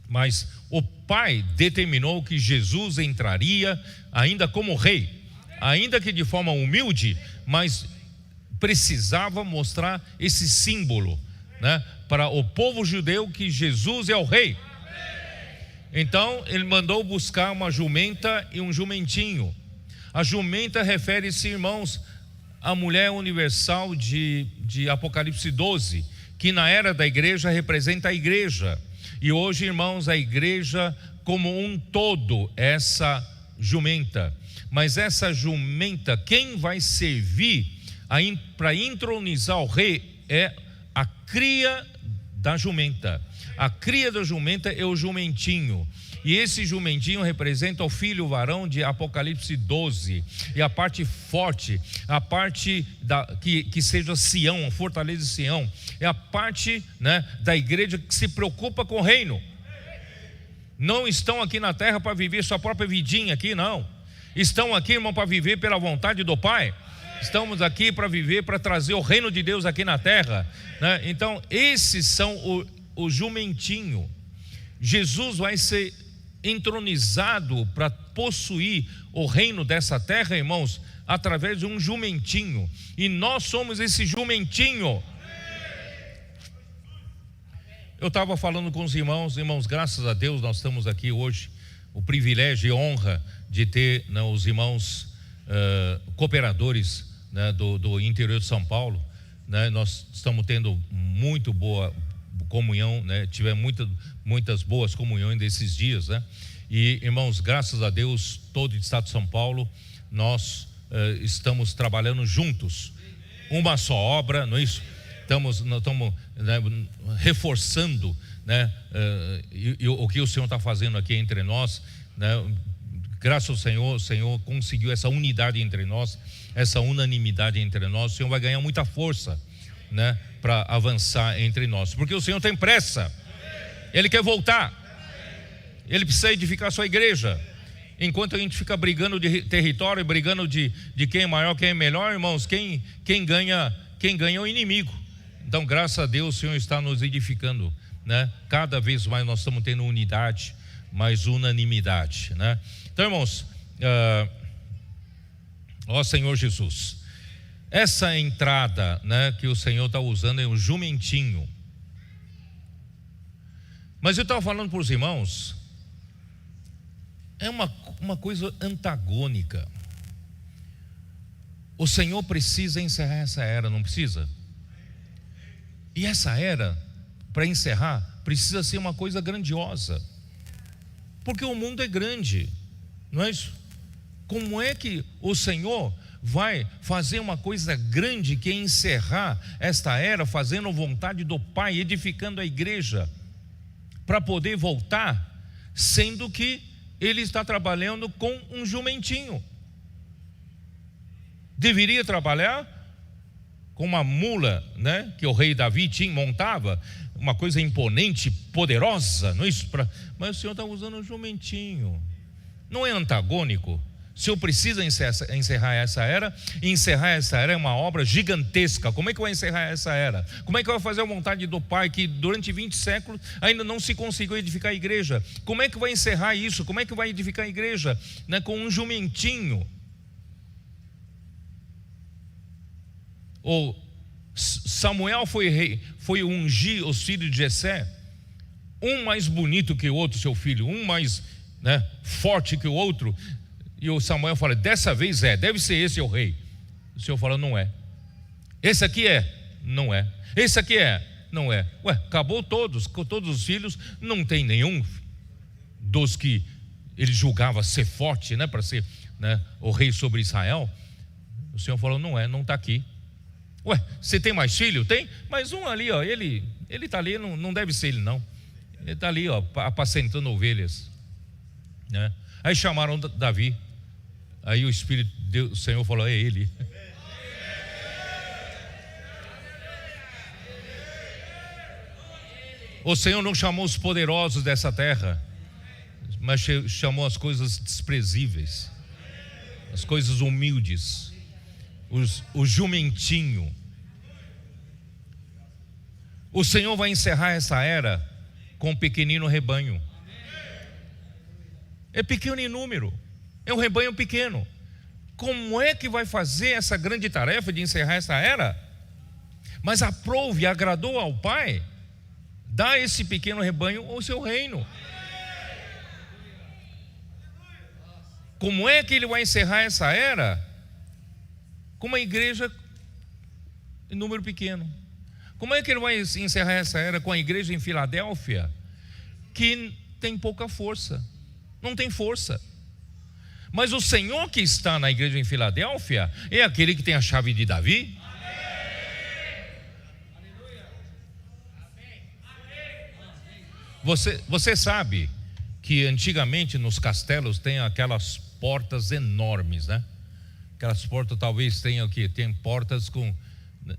mas o Pai determinou que Jesus entraria ainda como rei, ainda que de forma humilde, mas precisava mostrar esse símbolo, né, para o povo judeu, que Jesus é o rei. Então ele mandou buscar uma jumenta e um jumentinho. A jumenta refere-se, irmãos, à mulher universal de Apocalipse 12, que na era da igreja representa a igreja. E hoje, irmãos, a igreja como um todo, essa jumenta. Mas essa jumenta, quem vai servir para entronizar o rei é a cria da jumenta. A cria da jumenta é o jumentinho. E esse jumentinho representa o filho varão de Apocalipse 12. E a parte forte, a parte que seja Sião, a fortaleza de Sião, é a parte, né, da igreja que se preocupa com o reino. Não estão aqui na terra para viver sua própria vidinha aqui, não. Estão aqui, irmão, para viver pela vontade do Pai. Estamos aqui para viver, para trazer o reino de Deus aqui na terra, né? Então esses são o jumentinho. Jesus vai ser entronizado para possuir o reino dessa terra, irmãos, através de um jumentinho. E nós somos esse jumentinho. Eu estava falando com os irmãos, graças a Deus nós estamos aqui hoje, o privilégio e honra de ter, né, os irmãos cooperadores, né, do interior de São Paulo, né? Nós estamos tendo muito boa comunhão, né? Tivemos muitas boas comunhões desses dias, né? E, irmãos, graças a Deus, todo o estado de São Paulo, nós estamos trabalhando juntos, uma só obra, não é isso? Estamos, né, reforçando, né, o que o Senhor está fazendo aqui entre nós, né? Graças ao Senhor, o Senhor conseguiu essa unidade entre nós, essa unanimidade entre nós. O Senhor vai ganhar muita força, né, para avançar entre nós, porque o Senhor tem pressa, Ele quer voltar, Ele precisa edificar a sua igreja. Enquanto a gente fica brigando de território, brigando de quem é maior, quem é melhor, irmãos, quem ganha é o inimigo. Então, graças a Deus, o Senhor está nos edificando, né? Cada vez mais nós estamos tendo unidade, mais unanimidade, né? Então, irmãos, ó Senhor Jesus, essa entrada, né, que o Senhor está usando é um jumentinho. Mas eu estava falando para os irmãos, é uma coisa antagônica. O Senhor precisa encerrar essa era, não precisa? E essa era, para encerrar, precisa ser uma coisa grandiosa, porque o mundo é grande, não é isso? Como é que o Senhor vai fazer uma coisa grande, que é encerrar esta era, fazendo a vontade do Pai, edificando a igreja, para poder voltar, sendo que Ele está trabalhando com um jumentinho? Deveria trabalhar com uma mula, né, que o rei Davi montava, uma coisa imponente, poderosa, não é isso? Mas o Senhor está usando um jumentinho. Não é antagônico? O Senhor precisa encerrar essa era, e encerrar essa era é uma obra gigantesca. Como é que vai encerrar essa era? Como é que vai fazer a vontade do Pai, que durante 20 séculos ainda não se conseguiu edificar a igreja? Como é que vai encerrar isso? Como é que vai edificar a igreja? Né, com um jumentinho. Ou Samuel foi ungir os filhos de Jessé, um mais bonito que o outro, seu filho, um mais, né, forte que o outro. E o Samuel fala: dessa vez deve ser esse o rei. O Senhor fala: não é. Esse aqui não é. Esse aqui não é. Ué, acabou todos os filhos, não tem nenhum dos que ele julgava ser forte, né, para ser, né, o rei sobre Israel. O Senhor falou: não está aqui. Ué, você tem mais filho? Tem, mas um ali, ó, ele está ali, não deve ser ele não. Ele está ali, ó, apacentando ovelhas, né? Aí chamaram Davi. Aí o Espírito do Senhor falou: é ele. O Senhor não chamou os poderosos dessa terra, mas chamou as coisas desprezíveis, as coisas humildes, o jumentinho. O Senhor vai encerrar essa era com um pequenino rebanho. É pequeno em número, é um rebanho pequeno. Como é que vai fazer essa grande tarefa de encerrar essa era? Mas aprove, agradou ao Pai, dá a esse pequeno rebanho o seu reino. Como é que Ele vai encerrar essa era? Com uma igreja em número pequeno. Como é que Ele vai encerrar essa era com a igreja em Filadélfia, que tem pouca força, não tem força? Mas o Senhor que está na igreja em Filadélfia é aquele que tem a chave de Davi. Você sabe que antigamente nos castelos tem aquelas portas enormes, né? Aquelas portas talvez tenham o quê? Tem portas com...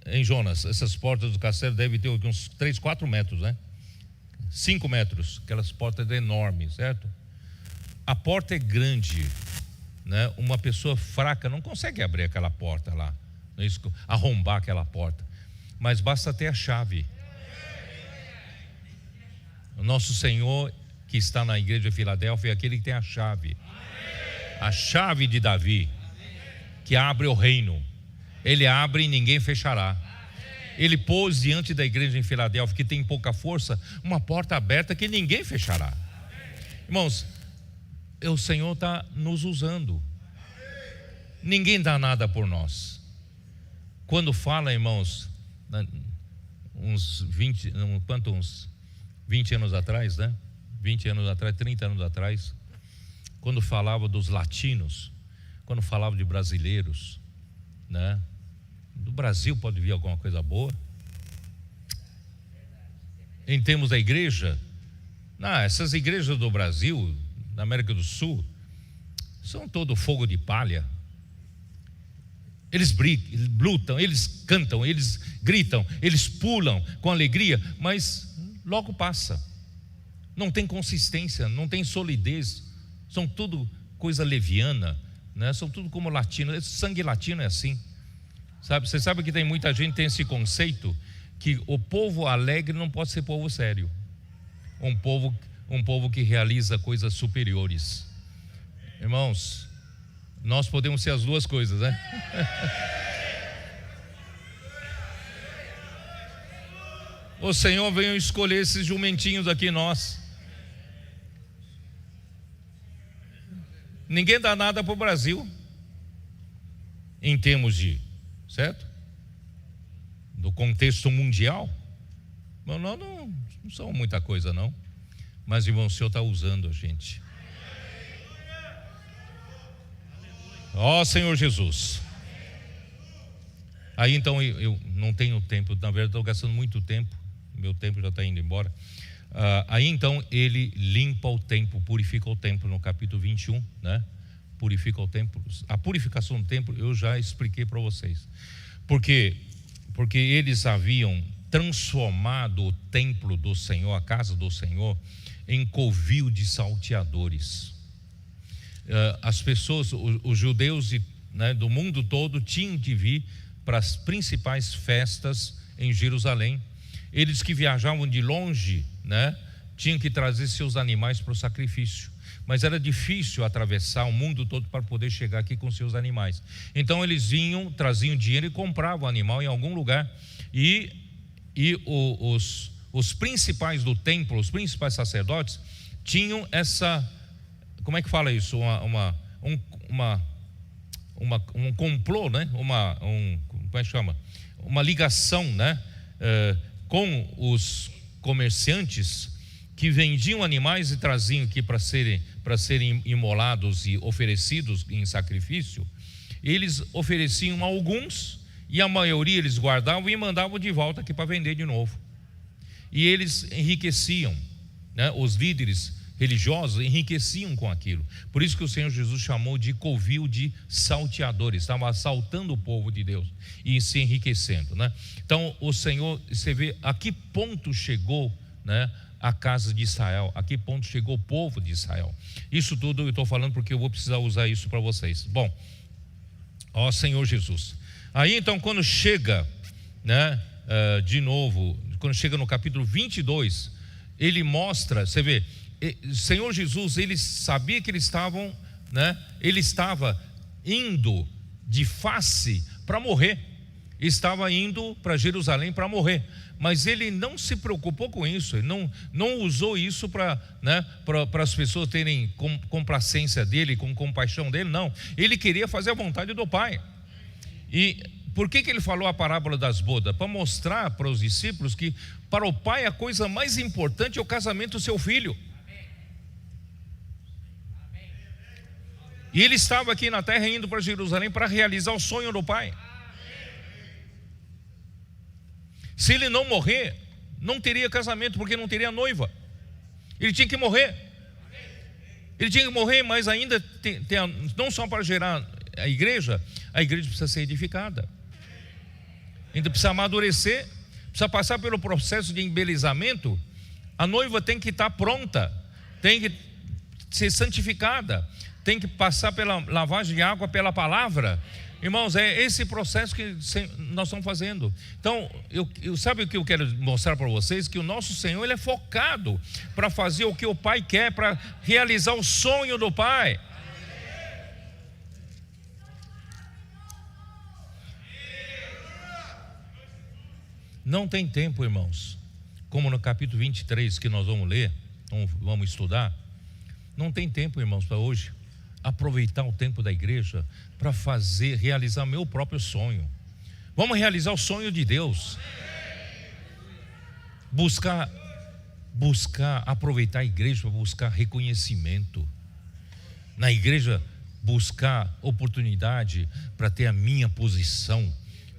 Em Jonas, essas portas do castelo devem ter uns 3, 4 metros, né? 5 metros, aquelas portas enormes, certo? A porta é grande, né? Uma pessoa fraca não consegue abrir aquela porta lá, não é isso? Arrombar aquela porta, mas basta ter a chave. O nosso Senhor que está na igreja de Filadélfia é aquele que tem a chave de Davi, que abre o reino. Ele abre e ninguém fechará. Ele pôs diante da igreja em Filadélfia, que tem pouca força, uma porta aberta que ninguém fechará. Irmãos, o Senhor está nos usando. Ninguém dá nada por nós. Quando fala, irmãos, uns 20 anos atrás, né? 20 anos atrás, 30 anos atrás, quando falava dos latinos, quando falava de brasileiros, né? Do Brasil pode vir alguma coisa boa? Em termos da igreja, essas igrejas do Brasil, da América do Sul, são todo fogo de palha. Eles lutam, eles cantam, eles gritam, eles pulam com alegria, mas logo passa. Não tem consistência, não tem solidez. São tudo coisa leviana, né? São tudo como latino. Esse sangue latino é assim. Sabe? Você sabe que tem muita gente que tem esse conceito que o povo alegre não pode ser povo sério. Um povo que realiza coisas superiores. Irmãos, nós podemos ser as duas coisas, né? O Senhor veio escolher esses jumentinhos aqui, nós. Ninguém dá nada para o Brasil, em termos de, certo? Do contexto mundial, Irmão, nós não somos muita coisa não, mas irmão, o Senhor está usando a gente. Ó Senhor Jesus. Aí então eu não tenho tempo, na verdade estou gastando muito tempo, meu tempo já está indo embora. Aí então ele limpa o templo, purifica o templo no capítulo 21, né? Purifica o templo. A purificação do templo eu já expliquei para vocês. Porque eles haviam transformado o templo do Senhor, a casa do Senhor, em covil de salteadores. As pessoas, os judeus do mundo todo tinham de vir para as principais festas em Jerusalém. Eles que viajavam de longe, tinham que trazer seus animais para o sacrifício, mas era difícil atravessar o mundo todo para poder chegar aqui com seus animais. Então eles vinham, traziam dinheiro e compravam o animal em algum lugar, e os principais do templo, os principais sacerdotes, tinham essa, como é que fala isso? Um complô, como é que chama? Uma ligação, com os comerciantes que vendiam animais e traziam aqui para serem imolados e oferecidos em sacrifício. Eles ofereciam alguns e a maioria eles guardavam e mandavam de volta aqui para vender de novo. E eles enriqueciam, os líderes religiosos enriqueciam com aquilo. Por isso que o Senhor Jesus chamou de covil de salteadores. Estava assaltando o povo de Deus e se enriquecendo, Então o Senhor, você vê a que ponto chegou, a casa de Israel, a que ponto chegou o povo de Israel. Isso tudo eu estou falando porque eu vou precisar usar isso para vocês. Bom, ó Senhor Jesus. Aí então quando chega, de novo, quando chega no capítulo 22, ele mostra, você vê, Senhor Jesus, ele sabia que ele estava indo de face para morrer, estava indo para Jerusalém para morrer, mas ele não se preocupou com isso, ele não usou isso para as pessoas terem complacência dele, com compaixão dele, não, ele queria fazer a vontade do Pai. E por que ele falou a parábola das bodas? Para mostrar para os discípulos que para o Pai a coisa mais importante é o casamento do seu filho. E ele estava aqui na terra indo para Jerusalém para realizar o sonho do Pai. Se ele não morrer, não teria casamento, porque não teria noiva. Ele tinha que morrer. Ele tinha que morrer, mas ainda não só para gerar a igreja precisa ser edificada. Ainda precisa amadurecer, precisa passar pelo processo de embelezamento. A noiva tem que estar pronta, tem que ser santificada, tem que passar pela lavagem de água, pela palavra. Irmãos, é esse processo que nós estamos fazendo. Então, sabe o que eu quero mostrar para vocês? Que o nosso Senhor, ele é focado para fazer o que o Pai quer, para realizar o sonho do Pai. Não tem tempo, irmãos, como no capítulo 23 que nós vamos ler, vamos estudar. Não tem tempo, irmãos, para hoje aproveitar o tempo da igreja para realizar meu próprio sonho. Vamos realizar o sonho de Deus. Buscar aproveitar a igreja para buscar reconhecimento. Na igreja, buscar oportunidade para ter a minha posição,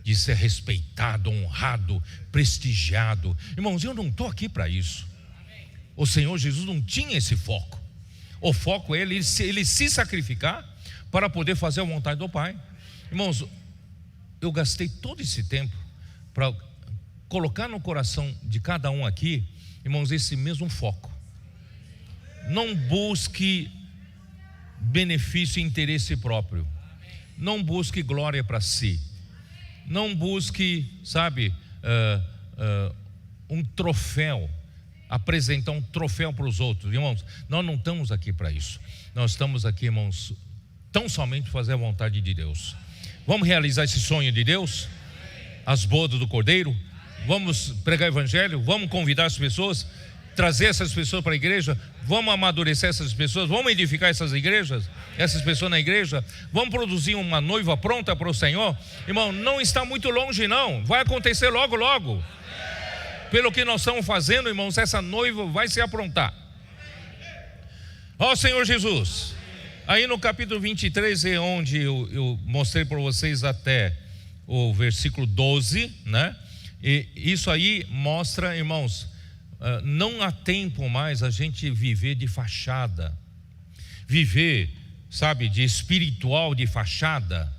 de ser respeitado, honrado, prestigiado. Irmãos, eu não estou aqui para isso. O Senhor Jesus não tinha esse foco. O foco é ele se sacrificar para poder fazer a vontade do Pai. Irmãos, eu gastei todo esse tempo para colocar no coração de cada um aqui, irmãos, esse mesmo foco. Não busque benefício e interesse próprio. Não busque glória para si. Não busque, um troféu, apresentar um troféu para os outros. Irmãos, nós não estamos aqui para isso. Nós estamos aqui, irmãos, tão somente fazer a vontade de Deus. Vamos realizar esse sonho de Deus? As bodas do Cordeiro? Vamos pregar o evangelho? Vamos convidar as pessoas? Trazer essas pessoas para a igreja? Vamos amadurecer essas pessoas? Vamos edificar essas pessoas na igreja? Vamos produzir uma noiva pronta para o Senhor? Irmão, não está muito longe não, vai acontecer logo logo. pelo que nós estamos fazendo, irmãos, essa noiva vai se aprontar. Ó Senhor Jesus. Aí no capítulo 23 é onde eu mostrei para vocês até o versículo 12, né? E isso aí mostra, irmãos, não há tempo mais a gente viver de fachada, viver, sabe, de espiritual de fachada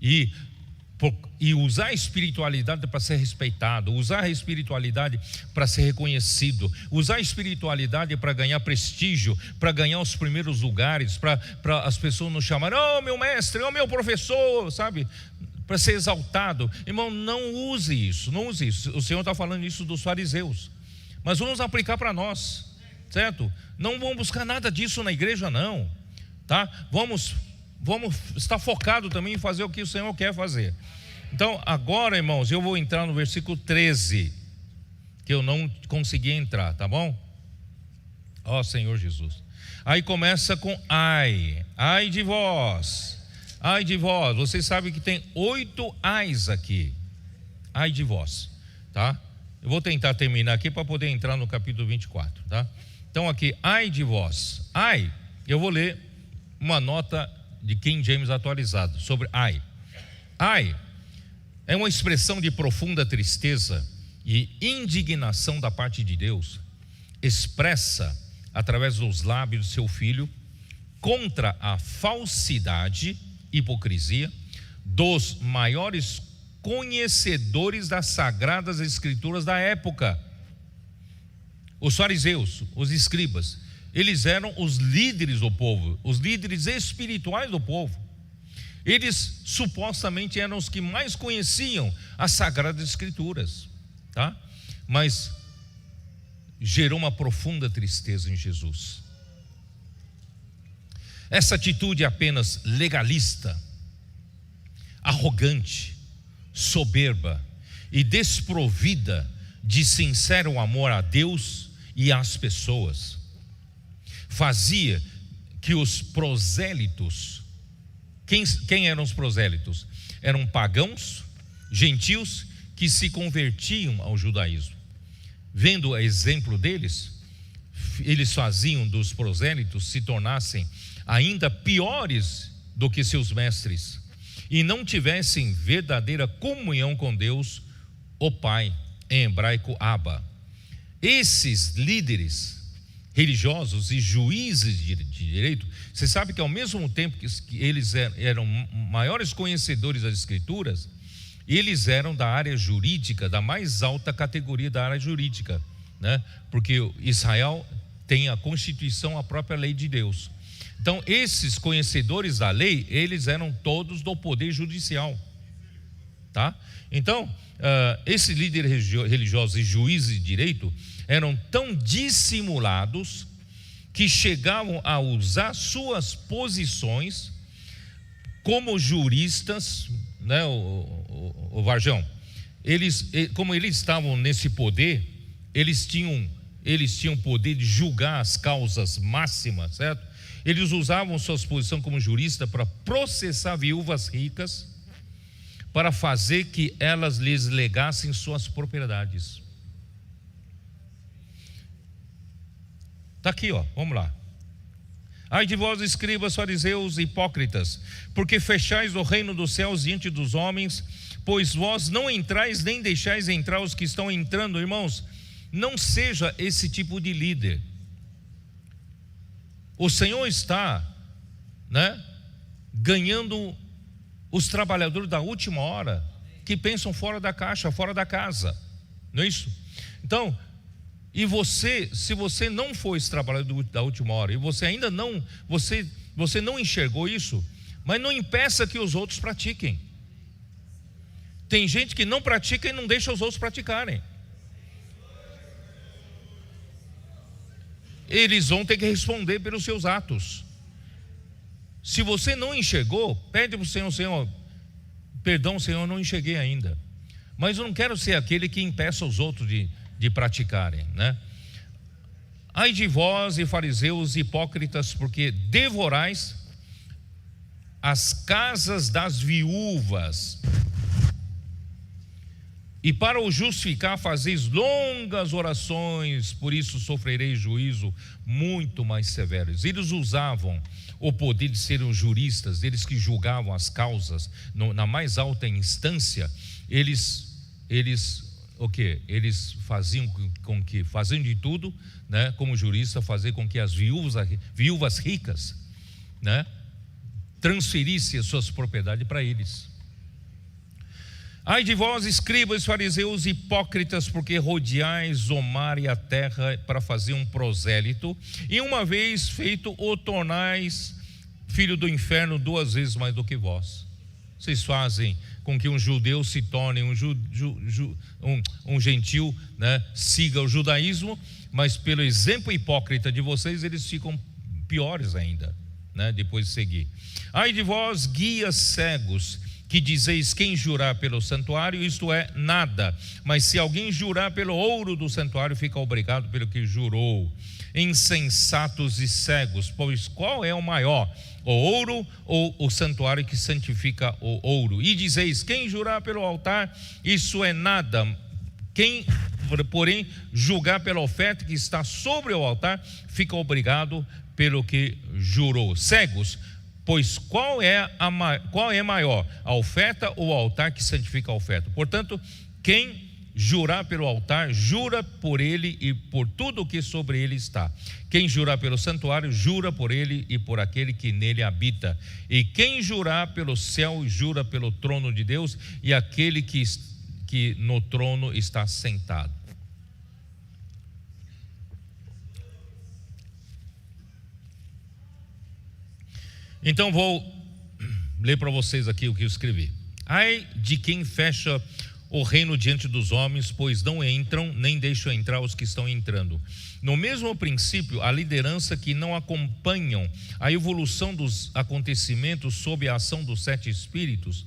e usar a espiritualidade para ser respeitado, usar a espiritualidade para ser reconhecido, usar a espiritualidade para ganhar prestígio, para ganhar os primeiros lugares, para as pessoas nos chamarem, oh meu mestre, oh meu professor, sabe, para ser exaltado. Irmão, não use isso, não use isso. O Senhor está falando isso dos fariseus, mas vamos aplicar para nós, certo? Não vamos buscar nada disso na igreja não, tá? Vamos estar focado também em fazer o que o Senhor quer fazer. Então agora, irmãos, eu vou entrar no versículo 13, que eu não consegui entrar, tá bom? Ó Senhor Jesus. Aí começa com ai de vós, ai de vós. Vocês sabem que tem 8 ais aqui, ai de vós, tá? Eu vou tentar terminar aqui para poder entrar no capítulo 24, tá? Então aqui, ai de vós, ai, eu vou ler uma nota de King James atualizado sobre ai. Ai é uma expressão de profunda tristeza e indignação da parte de Deus, expressa através dos lábios do seu filho contra a falsidade e hipocrisia dos maiores conhecedores das sagradas escrituras da época. Os fariseus, os escribas, eles eram os líderes do povo, os líderes espirituais do povo. Eles supostamente eram os que mais conheciam as sagradas escrituras, tá? Mas gerou uma profunda tristeza em Jesus. Essa atitude apenas legalista, arrogante, soberba e desprovida de sincero amor a Deus e às pessoas, fazia que os prosélitos, quem eram os prosélitos? Eram pagãos, gentios que se convertiam ao judaísmo. Vendo o exemplo deles, eles faziam dos prosélitos se tornassem ainda piores do que seus mestres e não tivessem verdadeira comunhão com Deus, o Pai, em hebraico Abba. Esses líderes religiosos e juízes de direito, você sabe que ao mesmo tempo que eles eram maiores conhecedores das escrituras, eles eram da área jurídica, da mais alta categoria da área jurídica, né? Porque Israel tem a Constituição, a própria lei de Deus. Então esses conhecedores da lei, eles eram todos do poder judicial, tá? Então esses líderes religiosos e juízes de direito eram tão dissimulados que chegavam a usar suas posições como juristas, né, o Varjão, como eles estavam nesse poder, eles tinham poder de julgar as causas máximas, certo? Eles usavam suas posições como jurista para processar viúvas ricas, para fazer que elas lhes legassem suas propriedades. Está aqui, ó, vamos lá. Ai de vós, escribas, fariseus, hipócritas, porque fechais o reino dos céus diante dos homens, pois vós não entrais nem deixais entrar os que estão entrando. Irmãos, não seja esse tipo de líder. O Senhor está, né, ganhando os trabalhadores da última hora, que pensam fora da caixa, fora da casa, não é isso? Então, e você, se você não for esse trabalhador da última hora, e você ainda não, você não enxergou isso, mas não impeça que os outros pratiquem. Tem gente que não pratica e não deixa os outros praticarem. Eles vão ter que responder pelos seus atos. Se você não enxergou, pede para o Senhor: Senhor, perdão, Senhor, eu não enxerguei ainda, mas eu não quero ser aquele que impeça os outros de praticarem, né? Ai de vós, e fariseus hipócritas, porque devorais as casas das viúvas E para o justificar fazeis longas orações, por isso sofrereis juízo muito mais severos. Eles usavam o poder de serem os juristas, eles que julgavam as causas na mais alta instância. Eles o quê? Eles faziam com que, fazendo de tudo, né, como jurista, fazer com que as viúvas ricas, né, transferissem as suas propriedades para eles. Ai de vós, escribas, fariseus, hipócritas, porque rodeais o mar e a terra para fazer um prosélito, e uma vez feito, o tornais filho do inferno 2 vezes mais do que vós. Vocês fazem com que um judeu se torne um gentil, né, siga o judaísmo, mas pelo exemplo hipócrita de vocês, eles ficam piores ainda, né, depois de seguir. Ai de vós, guias cegos, que dizeis: quem jurar pelo santuário, isto é, nada, mas se alguém jurar pelo ouro do santuário, fica obrigado pelo que jurou. Insensatos e cegos, pois qual é o maior, o ouro ou o santuário que santifica o ouro? E dizeis: quem jurar pelo altar, isso é nada, quem porém julgar pela oferta que está sobre o altar, fica obrigado pelo que jurou. Cegos, pois qual é maior, a oferta ou o altar que santifica a oferta? Portanto, quem jurar pelo altar, jura por ele e por tudo o que sobre ele está. Quem jurar pelo santuário, jura por ele e por aquele que nele habita. E quem jurar pelo céu, jura pelo trono de Deus e aquele que no trono está sentado. Então vou ler para vocês aqui o que eu escrevi. Ai de quem fecha o reino diante dos homens, pois não entram, nem deixam entrar os que estão entrando. No mesmo princípio, a liderança que não acompanham a evolução dos acontecimentos sob a ação dos 7 espíritos,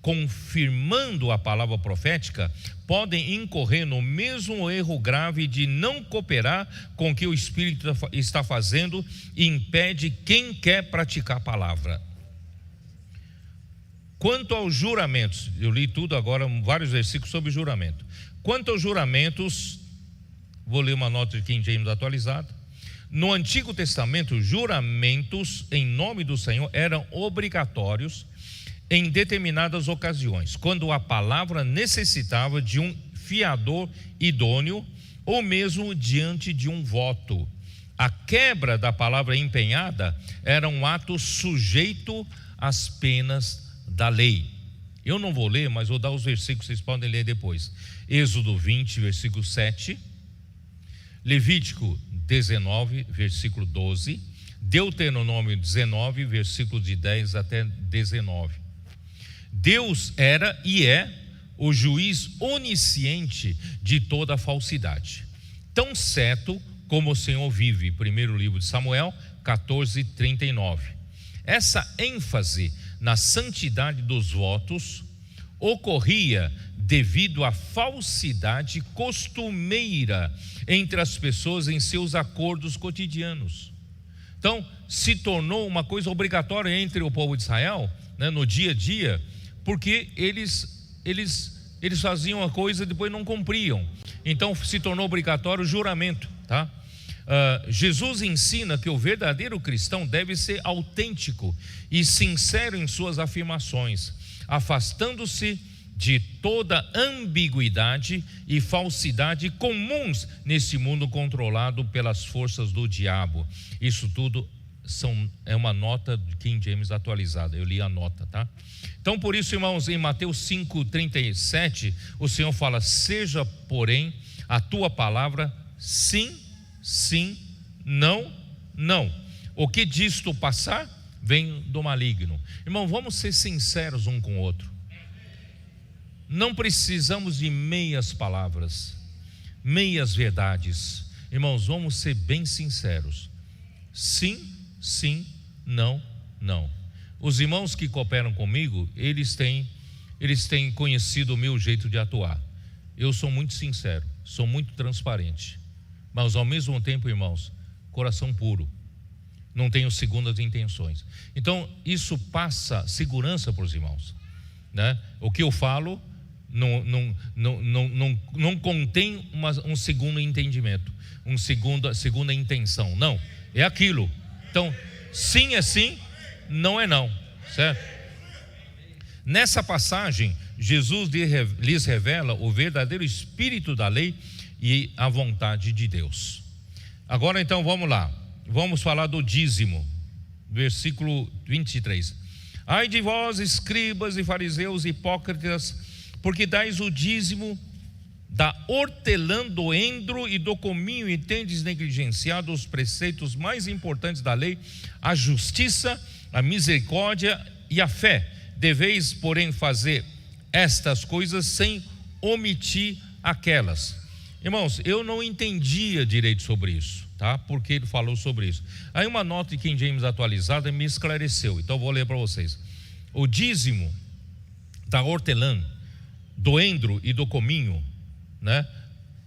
confirmando a palavra profética, podem incorrer no mesmo erro grave de não cooperar com o que o Espírito está fazendo e impede quem quer praticar a palavra. Quanto aos juramentos, eu li tudo agora, vários versículos sobre juramento. Quanto aos juramentos, vou ler uma nota de King James atualizada. No Antigo Testamento, juramentos em nome do Senhor eram obrigatórios em determinadas ocasiões, quando a palavra necessitava de um fiador idôneo ou mesmo diante de um voto. A quebra da palavra empenhada era um ato sujeito às penas da lei. Eu não vou ler, mas vou dar os versículos, vocês podem ler depois. Êxodo 20, versículo 7, Levítico 19, versículo 12, Deuteronômio 19, versículos de 10 até 19. Deus era e é o juiz onisciente de toda a falsidade, tão certo como o Senhor vive. Primeiro livro de Samuel 14:39. Essa ênfase na santidade dos votos ocorria devido à falsidade costumeira entre as pessoas em seus acordos cotidianos. Então, se tornou uma coisa obrigatória entre o povo de Israel, né, no dia a dia, porque eles faziam a coisa e depois não cumpriam. Então se tornou obrigatório o juramento, tá? Jesus ensina que o verdadeiro cristão deve ser autêntico e sincero em suas afirmações, afastando-se de toda ambiguidade e falsidade comuns nesse mundo controlado pelas forças do diabo. Isso tudo é uma nota de King James atualizada, eu li a nota, tá? Então por isso, irmãos, em Mateus 5:37, o Senhor fala: seja porém a tua palavra sim, sim, não, não. O que disto passar, vem do maligno. Irmão, vamos ser sinceros um com o outro. Não precisamos de meias palavras, meias verdades. Irmãos, vamos ser bem sinceros. Sim, sim, não, não. Os irmãos que cooperam comigo, eles têm conhecido o meu jeito de atuar. Eu sou muito sincero, sou muito transparente, mas ao mesmo tempo, irmãos, coração puro, não tenho segundas intenções. Então isso passa segurança para os irmãos, né? O que eu falo não contém um segundo entendimento, segunda intenção. Não, é aquilo. Então, sim é sim, não é não, certo? Nessa passagem, Jesus lhes revela o verdadeiro espírito da lei e a vontade de Deus. Agora então vamos lá, vamos falar do dízimo, versículo 23. Ai de vós, escribas e fariseus hipócritas, porque dais o dízimo da hortelã, do endro e do cominho, e tendes negligenciado os preceitos mais importantes da lei, a justiça, a misericórdia e a fé. Deveis, porém, fazer estas coisas sem omitir aquelas. Irmãos, eu não entendia direito sobre isso, tá? Porque ele falou sobre isso. Aí uma nota de King James atualizada me esclareceu, então eu vou ler para vocês. O dízimo da hortelã, do endro e do cominho, né,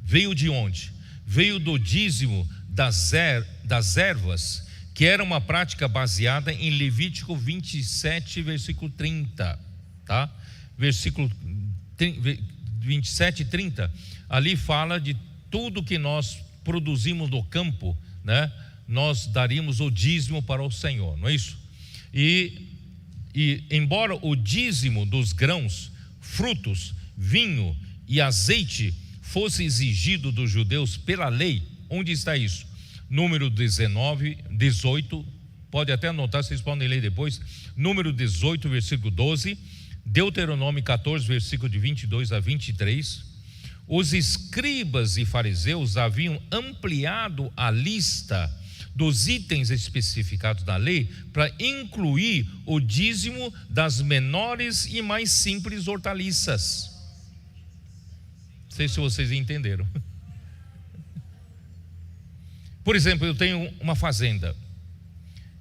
veio de onde? Veio do dízimo das ervas, que era uma prática baseada em Levítico 27, versículo 30, tá? Versículo 27 e 30, ali fala de tudo que nós produzimos no campo, né? Nós daríamos o dízimo para o Senhor, não é isso? E embora o dízimo dos grãos, frutos, vinho e azeite fosse exigido dos judeus pela lei, onde está isso? Número 19, 18, pode até anotar, vocês podem ler depois. Número 18, versículo 12, Deuteronômio 14, versículo de 22 a 23. Os escribas e fariseus haviam ampliado a lista dos itens especificados na lei para incluir o dízimo das menores e mais simples hortaliças. Não sei se vocês entenderam. Por exemplo, eu tenho uma fazenda,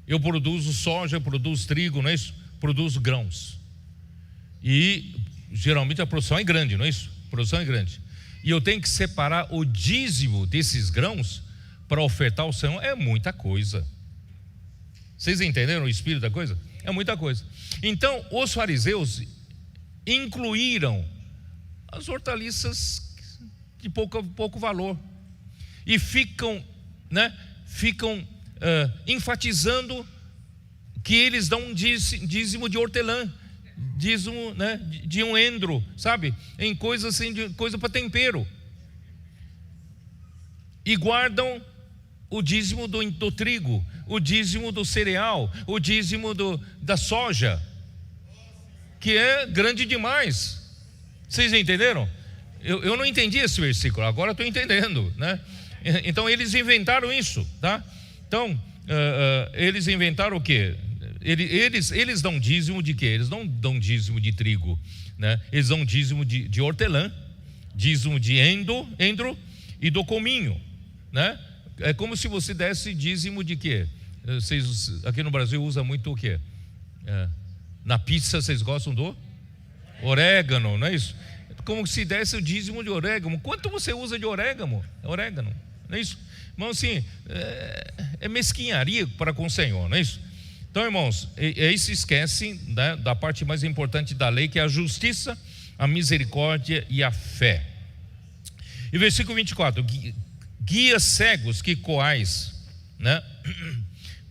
eu produzo soja, eu produzo trigo, não é isso? Produzo grãos, e geralmente a produção é grande, não é isso? A produção é grande, e eu tenho que separar o dízimo desses grãos para ofertar ao Senhor. É muita coisa. Vocês entenderam o espírito da coisa? É muita coisa. Então os fariseus incluíram as hortaliças de pouco valor, e ficam enfatizando que eles dão um dízimo de hortelã, dízimo, né, de um endro, sabe, em coisas assim, de coisa para tempero, e guardam o dízimo do trigo, o dízimo do cereal, o dízimo da soja, que é grande demais. Vocês entenderam? Eu não entendi esse versículo, agora estou entendendo, né? Então eles inventaram isso, tá? Então eles inventaram o quê? Eles dão dízimo de quê? Eles não dão dízimo de trigo, né? Eles dão dízimo de hortelã, dízimo de endro e do cominho, né? É como se você desse dízimo de quê? Vocês aqui no Brasil usa muito o quê? Na pizza vocês gostam do orégano, não é isso? Como se desse o dízimo de orégano. Quanto você usa de orégano? Não é isso? Irmão, assim, é mesquinharia para com o Senhor, não é isso? Então, irmãos, aí se esquecem, né, da parte mais importante da lei, que é a justiça, a misericórdia e a fé. E versículo 24: guias cegos que coais, né?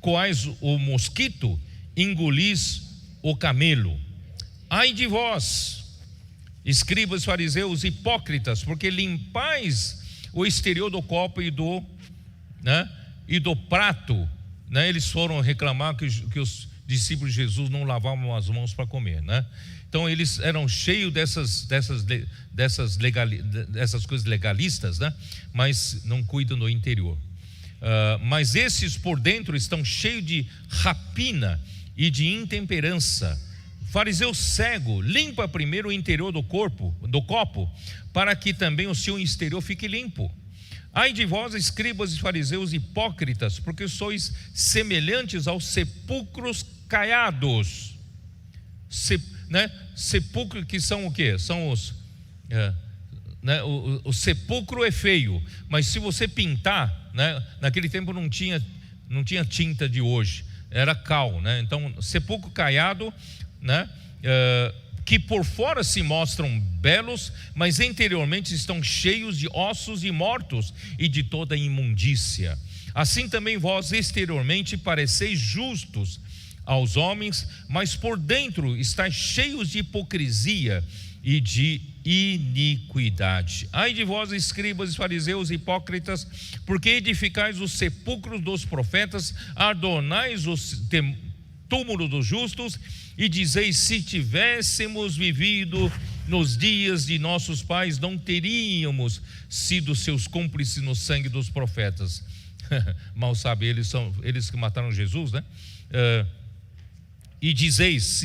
Coais o mosquito, engolis o camelo. Ai de vós, escribas, fariseus, hipócritas, porque limpais o exterior do copo e do prato, né? Eles foram reclamar que os discípulos de Jesus não lavavam as mãos para comer, né? Então eles eram cheios dessas coisas legalistas, né? Mas não cuidam do interior. Mas esses por dentro estão cheios de rapina e de intemperança. Fariseu cego, limpa primeiro o interior do copo, para que também o seu exterior fique limpo. Ai de vós, escribas e fariseus hipócritas, porque sois semelhantes aos sepulcros caiados. Sepulcro, que são o quê? São os... o sepulcro é feio, mas se você pintar, né, naquele tempo não tinha tinta de hoje, era cal, né? Então sepulcro caiado, né, que por fora se mostram belos, mas interiormente estão cheios de ossos e mortos e de toda imundícia. Assim também vós exteriormente pareceis justos aos homens, mas por dentro estáis cheios de hipocrisia e de iniquidade. Ai de vós, escribas, fariseus, hipócritas, porque edificais os sepulcros dos profetas, adornais os túmulos dos justos, e dizeis: se tivéssemos vivido nos dias de nossos pais, não teríamos sido seus cúmplices no sangue dos profetas. Mal sabe, eles que mataram Jesus, né? E dizeis,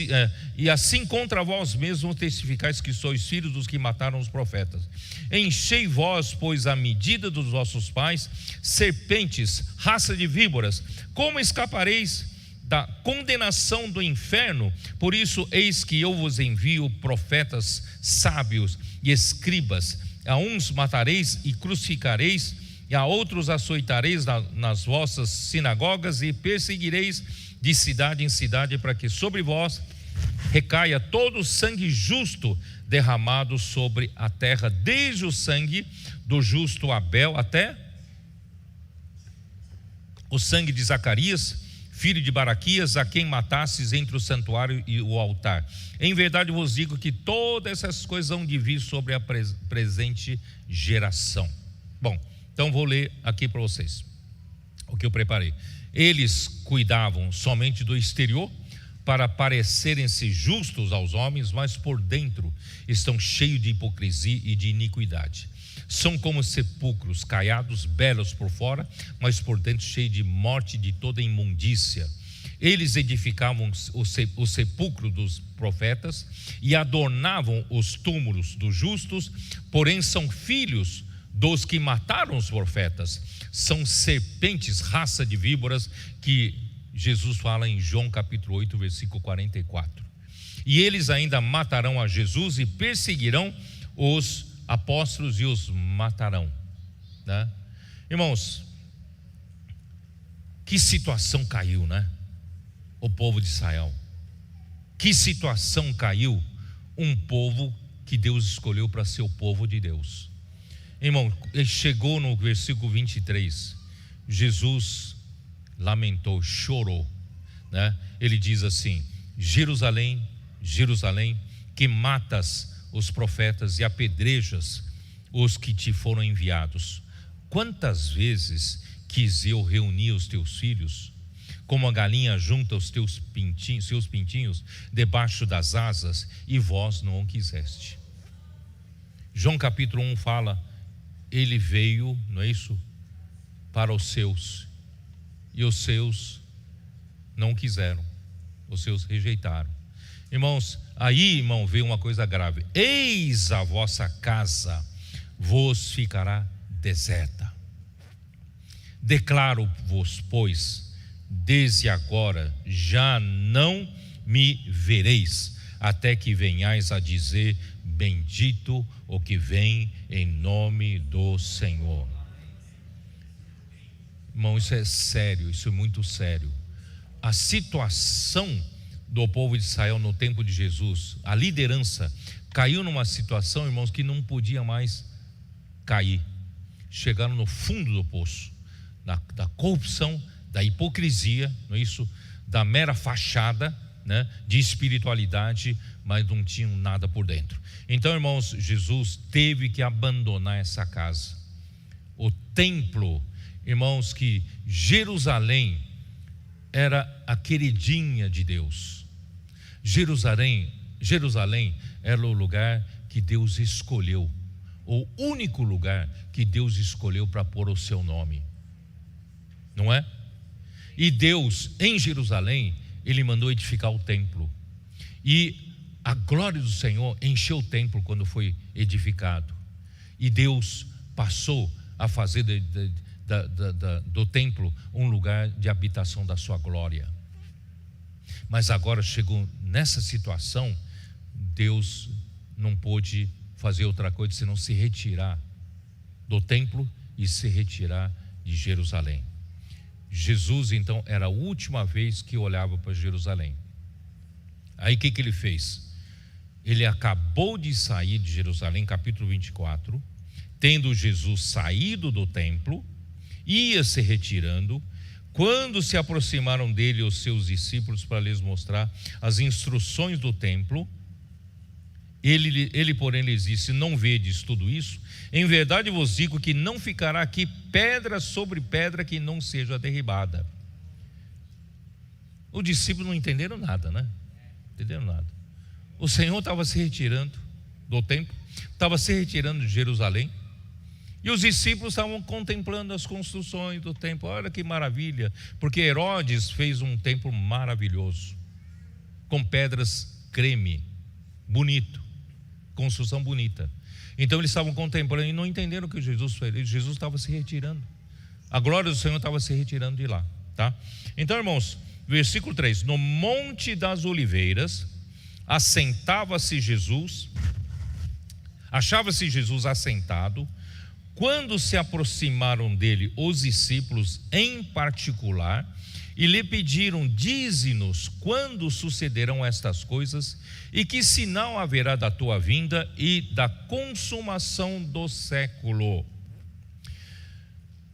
e assim contra vós mesmos testificais que sois filhos dos que mataram os profetas. Enchei vós, pois, a medida dos vossos pais, serpentes, raça de víboras, como escapareis da condenação do inferno? Por isso, eis que eu vos envio profetas sábios e escribas. A uns matareis e crucificareis, e a outros açoitareis nas vossas sinagogas, e perseguireis de cidade em cidade, para que sobre vós recaia todo o sangue justo derramado sobre a terra, desde o sangue do justo Abel até o sangue de Zacarias, filho de Baraquias, a quem matasses entre o santuário e o altar. Em verdade vos digo que todas essas coisas hão de vir sobre a presente geração. Bom, então vou ler aqui para vocês o que eu preparei. Eles cuidavam somente do exterior para parecerem-se justos aos homens, mas por dentro estão cheios de hipocrisia e de iniquidade. São como sepulcros caiados, belos por fora, mas por dentro cheios de morte e de toda imundícia. Eles edificavam o sepulcro dos profetas e adornavam os túmulos dos justos, porém são filhos dos que mataram os profetas. São serpentes, raça de víboras, que Jesus fala em João capítulo 8, versículo 44. E eles ainda matarão a Jesus e perseguirão os apóstolos e os matarão, né? Irmãos, que situação caiu, né? O povo de Israel. Que situação caiu um povo que Deus escolheu para ser o povo de Deus. Irmão, ele chegou no versículo 23, Jesus lamentou, chorou, né? Ele diz assim: Jerusalém, Jerusalém, que matas os profetas e apedrejas os que te foram enviados. Quantas vezes quis eu reunir os teus filhos, como a galinha junta os seus pintinhos debaixo das asas, e vós não o quiseste. João capítulo 1 fala: ele veio, não é isso, para os seus, e os seus não quiseram, os seus rejeitaram. Irmãos, aí, irmão, veio uma coisa grave: eis a vossa casa vos ficará deserta. Declaro-vos, pois, desde agora já não me vereis, até que venhais a dizer: bendito o que vem em nome do Senhor. Irmão, isso é sério, isso é muito sério. A situação do povo de Israel no tempo de Jesus, a liderança caiu numa situação, irmãos, que não podia mais cair. Chegaram no fundo do poço, da corrupção, da hipocrisia, não é isso? Da mera fachada, né, de espiritualidade, mas não tinham nada por dentro. Então, irmãos, Jesus teve que abandonar essa casa. O templo, irmãos, que Jerusalém era a queridinha de Deus. Jerusalém era o lugar que Deus escolheu, o único lugar que Deus escolheu para pôr o seu nome, não é? E Deus, em Jerusalém, Ele mandou edificar o templo, e a glória do Senhor encheu o templo quando foi edificado, e Deus passou a fazer do templo um lugar de habitação da sua glória. Mas agora chegou nessa situação, Deus não pôde fazer outra coisa senão se retirar do templo e se retirar de Jerusalém. Jesus, então, era a última vez que olhava para Jerusalém. Aí o que ele fez? Ele acabou de sair de Jerusalém, capítulo 24, tendo Jesus saído do templo, ia se retirando, quando se aproximaram dele os seus discípulos para lhes mostrar as instruções do templo, ele porém lhes disse: não vedes tudo isso? Em verdade vos digo que não ficará aqui pedra sobre pedra que não seja derribada. Os discípulos não entenderam nada, né? Entenderam nada. O Senhor estava se retirando do templo, estava se retirando de Jerusalém, e os discípulos estavam contemplando as construções do templo. Olha que maravilha, porque Herodes fez um templo maravilhoso, com pedras creme, bonito, construção bonita. Então eles estavam contemplando e não entenderam o que Jesus fez. Jesus estava se retirando, a glória do Senhor estava se retirando de lá, tá? Então, irmãos, versículo 3: no Monte das Oliveiras achava-se Jesus assentado. Quando se aproximaram dele os discípulos em particular e lhe pediram: dize-nos quando sucederão estas coisas e que sinal haverá da tua vinda e da consumação do século.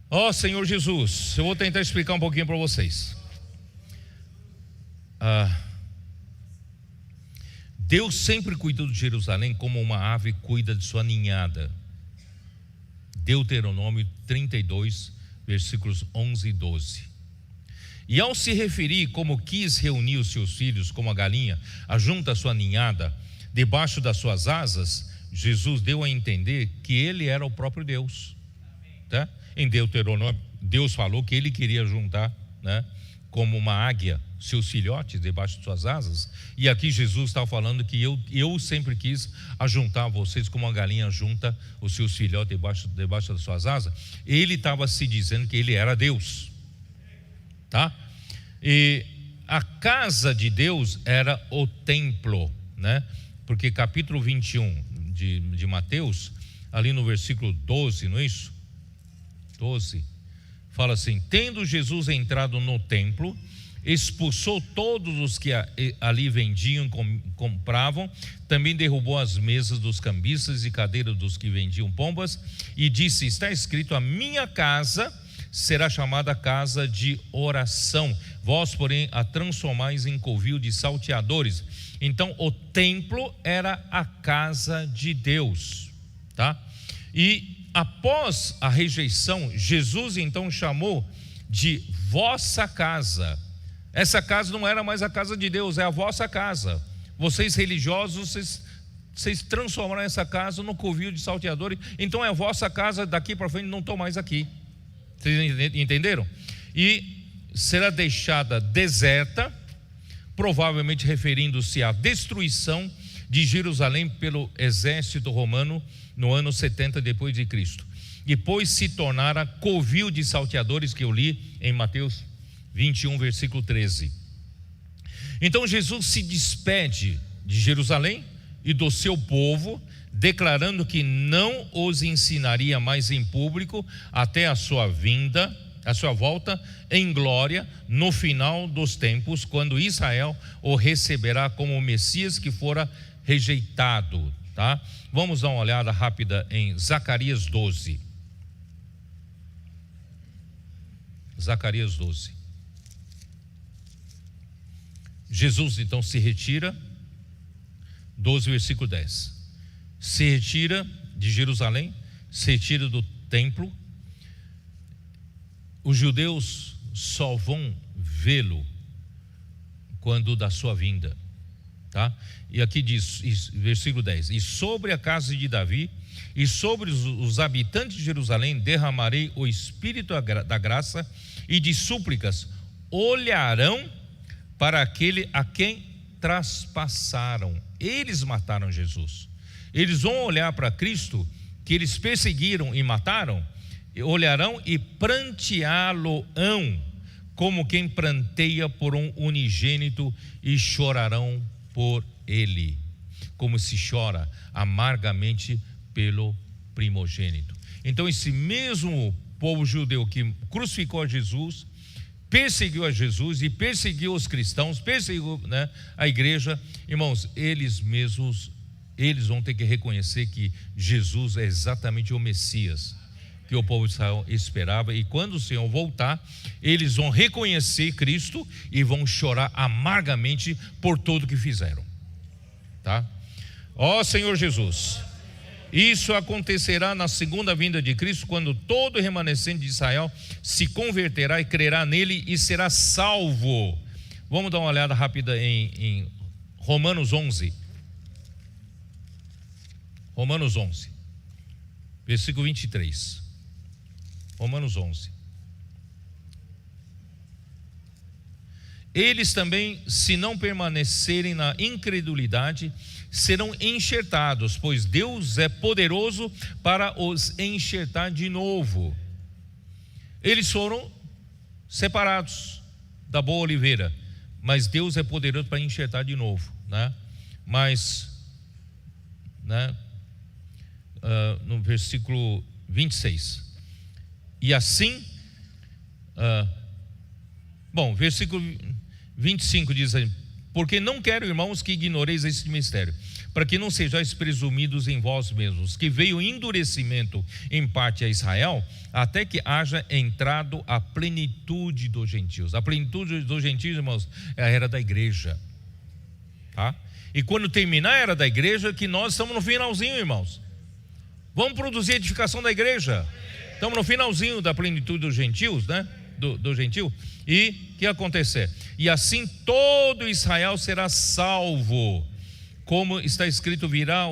Ó Senhor Jesus, eu vou tentar explicar um pouquinho para vocês. Deus sempre cuidou de Jerusalém como uma ave cuida de sua ninhada. Deuteronômio 32, versículos 11 e 12. E ao se referir como quis reunir os seus filhos, como a galinha ajunta a sua ninhada debaixo das suas asas, Jesus deu a entender que ele era o próprio Deus, tá? Em Deuteronômio, Deus falou que ele queria juntar, né, como uma águia, seus filhotes debaixo de suas asas. E aqui Jesus está falando que eu sempre quis ajuntar vocês como uma galinha junta os seus filhotes debaixo das suas asas. Ele estava se dizendo que ele era Deus, tá? E a casa de Deus era o templo, né? Porque capítulo 21 de Mateus, ali no versículo 12, não é isso? 12, fala assim: tendo Jesus entrado no templo, expulsou todos os que ali vendiam, compravam, também derrubou as mesas dos cambistas e cadeiras dos que vendiam pombas, e disse: está escrito, a minha casa será chamada casa de oração, vós porém a transformais em covil de salteadores. Então o templo era a casa de Deus, tá? E após a rejeição, Jesus então chamou de vossa casa. Essa casa não era mais a casa de Deus, é a vossa casa. Vocês religiosos, vocês transformaram essa casa no covil de salteadores. Então é a vossa casa, daqui para frente não estou mais aqui. Vocês entenderam? E será deixada deserta, provavelmente referindo-se à destruição de Jerusalém pelo exército romano no ano 70 depois de Cristo. Depois se tornara covil de salteadores, que eu li em Mateus 21, versículo 13. Então Jesus se despede de Jerusalém e do seu povo, declarando que não os ensinaria mais em público até a sua vinda, a sua volta em glória no final dos tempos, quando Israel o receberá como o Messias que fora rejeitado, tá? Vamos dar uma olhada rápida em Zacarias 12. Zacarias 12. Jesus então se retira, 12 versículo 10, se retira de Jerusalém, se retira do templo. Os judeus só vão vê-lo quando da sua vinda, tá? E aqui diz, versículo 10: e sobre a casa de Davi e sobre os habitantes de Jerusalém derramarei o espírito da graça e de súplicas, olharão para aquele a quem traspassaram. Eles mataram Jesus. Eles vão olhar para Cristo, que eles perseguiram e mataram, olharão e pranteá-lo-ão, como quem pranteia por um unigênito, e chorarão por ele, como se chora amargamente pelo primogênito. Então esse mesmo povo judeu que crucificou a Jesus, perseguiu a Jesus e perseguiu os cristãos, perseguiu, né, a igreja, irmãos, eles mesmos eles vão ter que reconhecer que Jesus é exatamente o Messias que o povo de Israel esperava, e quando o Senhor voltar, eles vão reconhecer Cristo e vão chorar amargamente por tudo que fizeram, tá? Ó Senhor Jesus, isso acontecerá na segunda vinda de Cristo, quando todo remanescente de Israel se converterá e crerá nele e será salvo. Vamos dar uma olhada rápida em Romanos 11. Romanos 11, versículo 23. Romanos 11. Eles também, se não permanecerem na incredulidade, serão enxertados, pois Deus é poderoso para os enxertar de novo. Eles foram separados da boa oliveira, mas Deus é poderoso para enxertar de novo, né? Mas, né, no versículo 26, e assim, versículo 25 diz assim: porque não quero, irmãos, que ignoreis este mistério, para que não sejais presumidos em vós mesmos, que veio endurecimento em parte a Israel, até que haja entrado a plenitude dos gentios. A plenitude dos gentios, irmãos, é a era da igreja, tá? E quando terminar a era da igreja, que nós estamos no finalzinho, irmãos. Vamos produzir a edificação da igreja. Estamos no finalzinho da plenitude dos gentios, né? Do gentil. E o que acontecer? E assim todo Israel será salvo, como está escrito: virá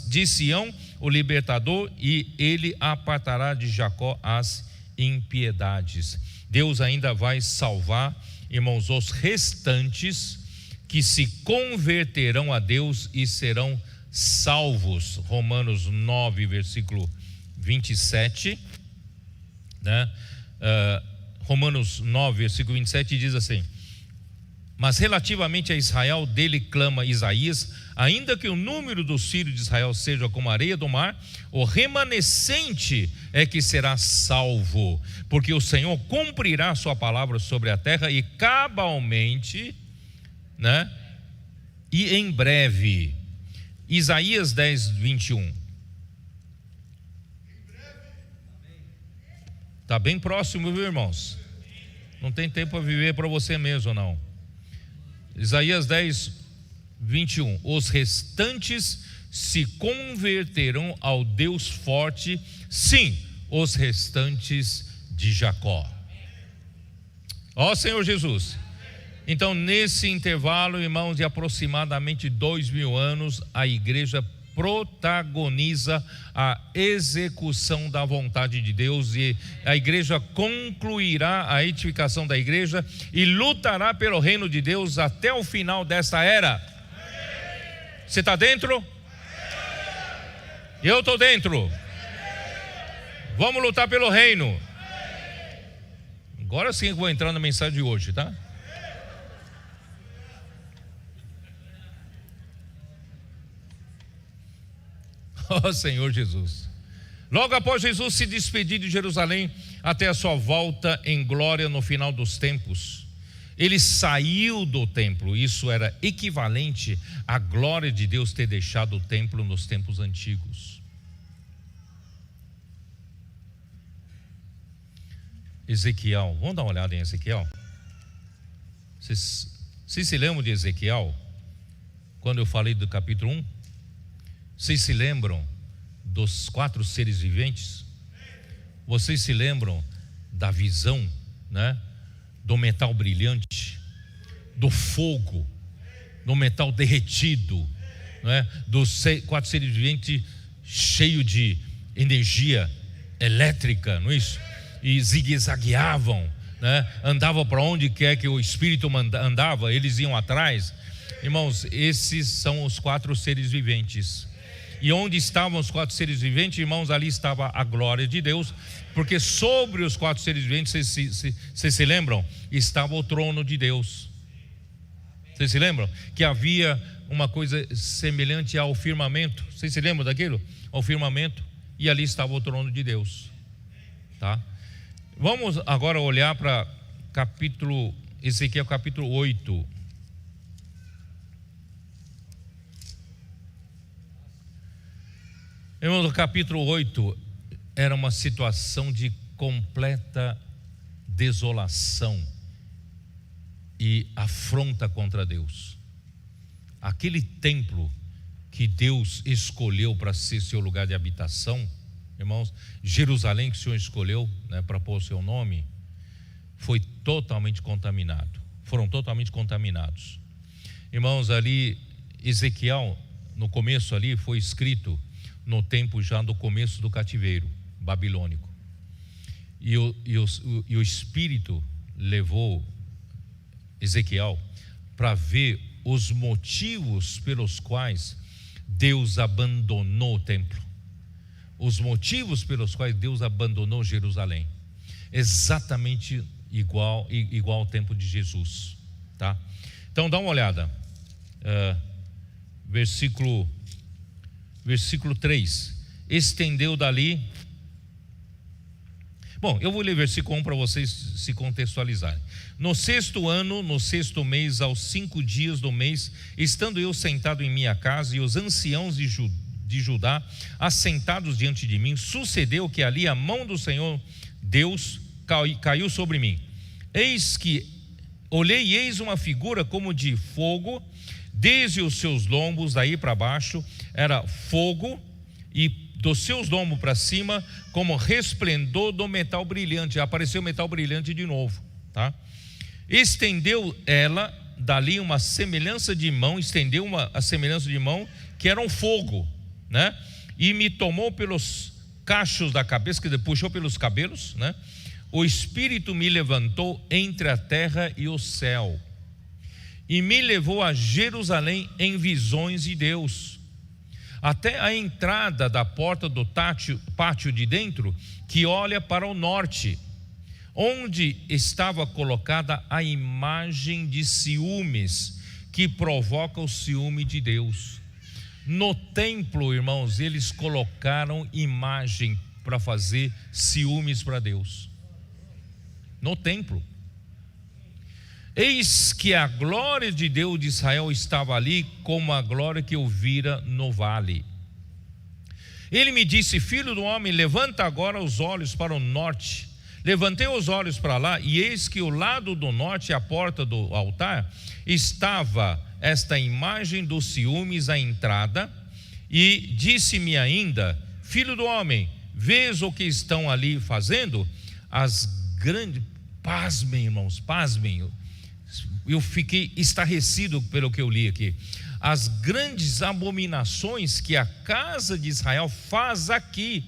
de Sião o libertador, e ele apartará de Jacó as impiedades. Deus ainda vai salvar, irmãos, os restantes que se converterão a Deus e serão salvos. Romanos 9, versículo 27, né? Romanos 9, versículo 27 diz assim: mas relativamente a Israel, dele clama Isaías: ainda que o número dos filhos de Israel seja como a areia do mar, o remanescente é que será salvo, porque o Senhor cumprirá a sua palavra sobre a terra, e cabalmente, né? E em breve. Isaías 10, 21. Está bem próximo, viu, irmãos? Não tem tempo para viver para você mesmo, não. Isaías 10, 21. Os restantes se converterão ao Deus forte, sim, os restantes de Jacó. Ó Senhor Jesus. Então, nesse intervalo, irmãos, de aproximadamente 2000 anos, a igreja protagoniza a execução da vontade de Deus, e a igreja concluirá a edificação da igreja e lutará pelo reino de Deus até o final desta era. Você está dentro? Eu estou dentro. Vamos lutar pelo reino. Agora sim eu vou entrar na mensagem de hoje, tá? Oh Senhor Jesus. Logo após Jesus se despedir de Jerusalém até a sua volta em glória no final dos tempos, ele saiu do templo. Isso era equivalente à glória de Deus ter deixado o templo nos tempos antigos. Ezequiel, vamos dar uma olhada em Ezequiel. Vocês se lembram de Ezequiel? Quando eu falei do capítulo 1? Vocês se lembram dos 4 seres viventes? Vocês se lembram da visão, né? Do metal brilhante, do fogo, do metal derretido, né? Dos 4 seres viventes cheios de energia elétrica, não é isso? E zigue-zagueavam, né? Andavam para onde quer que o Espírito andava, eles iam atrás. Irmãos, esses são os 4 seres viventes. E onde estavam os 4 seres viventes, irmãos, ali estava a glória de Deus, porque sobre os 4 seres viventes, vocês se lembram? Estava o trono de Deus. Vocês se lembram? Que havia uma coisa semelhante ao firmamento. Vocês se lembram daquilo? Ao firmamento. E ali estava o trono de Deus, tá? Vamos agora olhar para esse aqui é o capítulo 8. Irmãos, o capítulo 8 era uma situação de completa desolação e afronta contra Deus. Aquele templo que Deus escolheu para ser seu lugar de habitação, irmãos, Jerusalém que o Senhor escolheu, né, para pôr o seu nome, foi totalmente contaminado. Foram totalmente contaminados. Irmãos, ali Ezequiel, no começo ali, foi escrito no tempo já do começo do cativeiro babilônico. E o Espírito levou Ezequiel para ver os motivos pelos quais Deus abandonou o templo, os motivos pelos quais Deus abandonou Jerusalém, exatamente igual ao tempo de Jesus, tá? Então dá uma olhada, versículo 3, estendeu dali. Bom, eu vou ler versículo 1 para vocês se contextualizarem. No 6º ano, no 6º mês, aos 5 dias do mês, estando eu sentado em minha casa e os anciãos de Judá assentados diante de mim, sucedeu que ali a mão do Senhor Deus caiu sobre mim. Eis que olhei e eis uma figura como de fogo, desde os seus lombos daí para baixo era fogo, e dos seus lombos para cima como resplendor do metal brilhante. Apareceu metal brilhante de novo, tá? Estendeu ela dali uma semelhança de mão, a semelhança de mão que era um fogo, né? E me tomou pelos cachos da cabeça, que puxou pelos cabelos, né? O Espírito me levantou entre a terra e o céu e me levou a Jerusalém em visões de Deus, até a entrada da porta do pátio de dentro, que olha para o norte, onde estava colocada a imagem de ciúmes, que provoca o ciúme de Deus. No templo, irmãos, eles colocaram imagem para fazer ciúmes para Deus. No templo. Eis que a glória de Deus de Israel estava ali, como a glória que eu vira no vale. Ele me disse: filho do homem, levanta agora os olhos para o norte. Levantei os olhos para lá, e eis que o lado do norte, à porta do altar, estava esta imagem dos ciúmes à entrada. E disse-me ainda: filho do homem, vês o que estão ali fazendo? As grandes... Pasmem, irmãos, pasmem. Eu fiquei estarrecido pelo que eu li aqui. As grandes abominações que a casa de Israel faz aqui,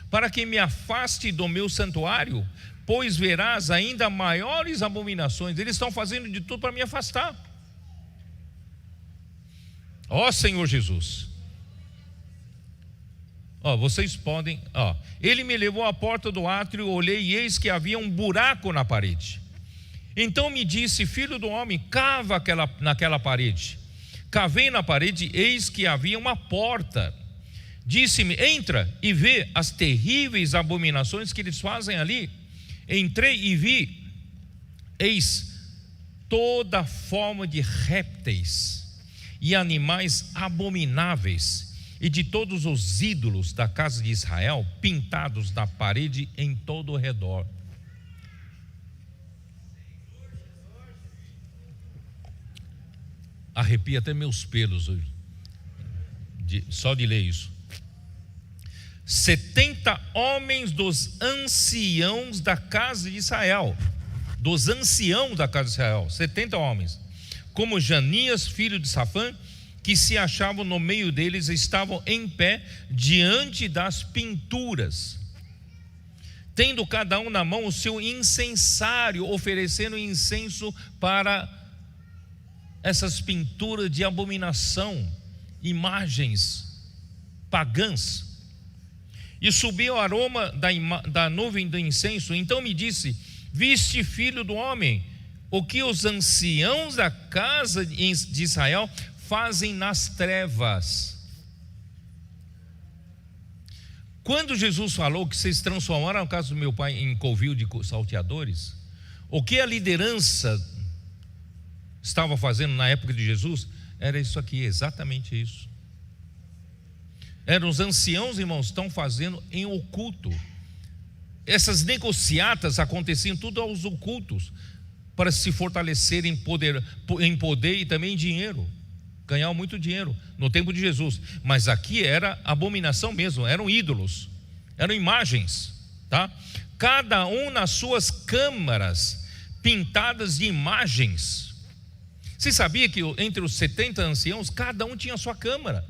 para que me afaste do meu santuário, pois verás ainda maiores abominações. Eles estão fazendo de tudo para me afastar. Ó Senhor Jesus. Vocês podem, ele me levou à porta do átrio, olhei e eis que havia um buraco na parede. Então me disse: filho do homem, cava naquela parede. Cavei na parede, eis que havia uma porta. Disse-me: entra e vê as terríveis abominações que eles fazem ali. Entrei e vi, eis toda forma de répteis e animais abomináveis, e de todos os ídolos da casa de Israel, pintados na parede em todo o redor. Arrepia até meus pelos hoje, só de ler isso. 70 homens dos anciãos da casa de Israel, 70 homens, como Janias, filho de Safã, que se achavam no meio deles, estavam em pé diante das pinturas, tendo cada um na mão o seu incensário, oferecendo incenso para essas pinturas de abominação, imagens pagãs. E subiu o aroma da nuvem do incenso. Então me disse: viste, filho do homem, o que os anciãos da casa de Israel fazem nas trevas. Quando Jesus falou que vocês transformaram a casa do meu pai em covil de salteadores, o que a liderança estava fazendo na época de Jesus era isso aqui, exatamente isso. Eram os anciãos, irmãos, estão fazendo em oculto. Essas negociatas aconteciam tudo aos ocultos, para se fortalecer em poder e também em dinheiro. Ganhar muito dinheiro no tempo de Jesus. Mas aqui era abominação mesmo, eram ídolos, eram imagens, tá? Cada um nas suas câmaras, pintadas de imagens. Você sabia que entre os 70 anciãos, cada um tinha a sua câmara?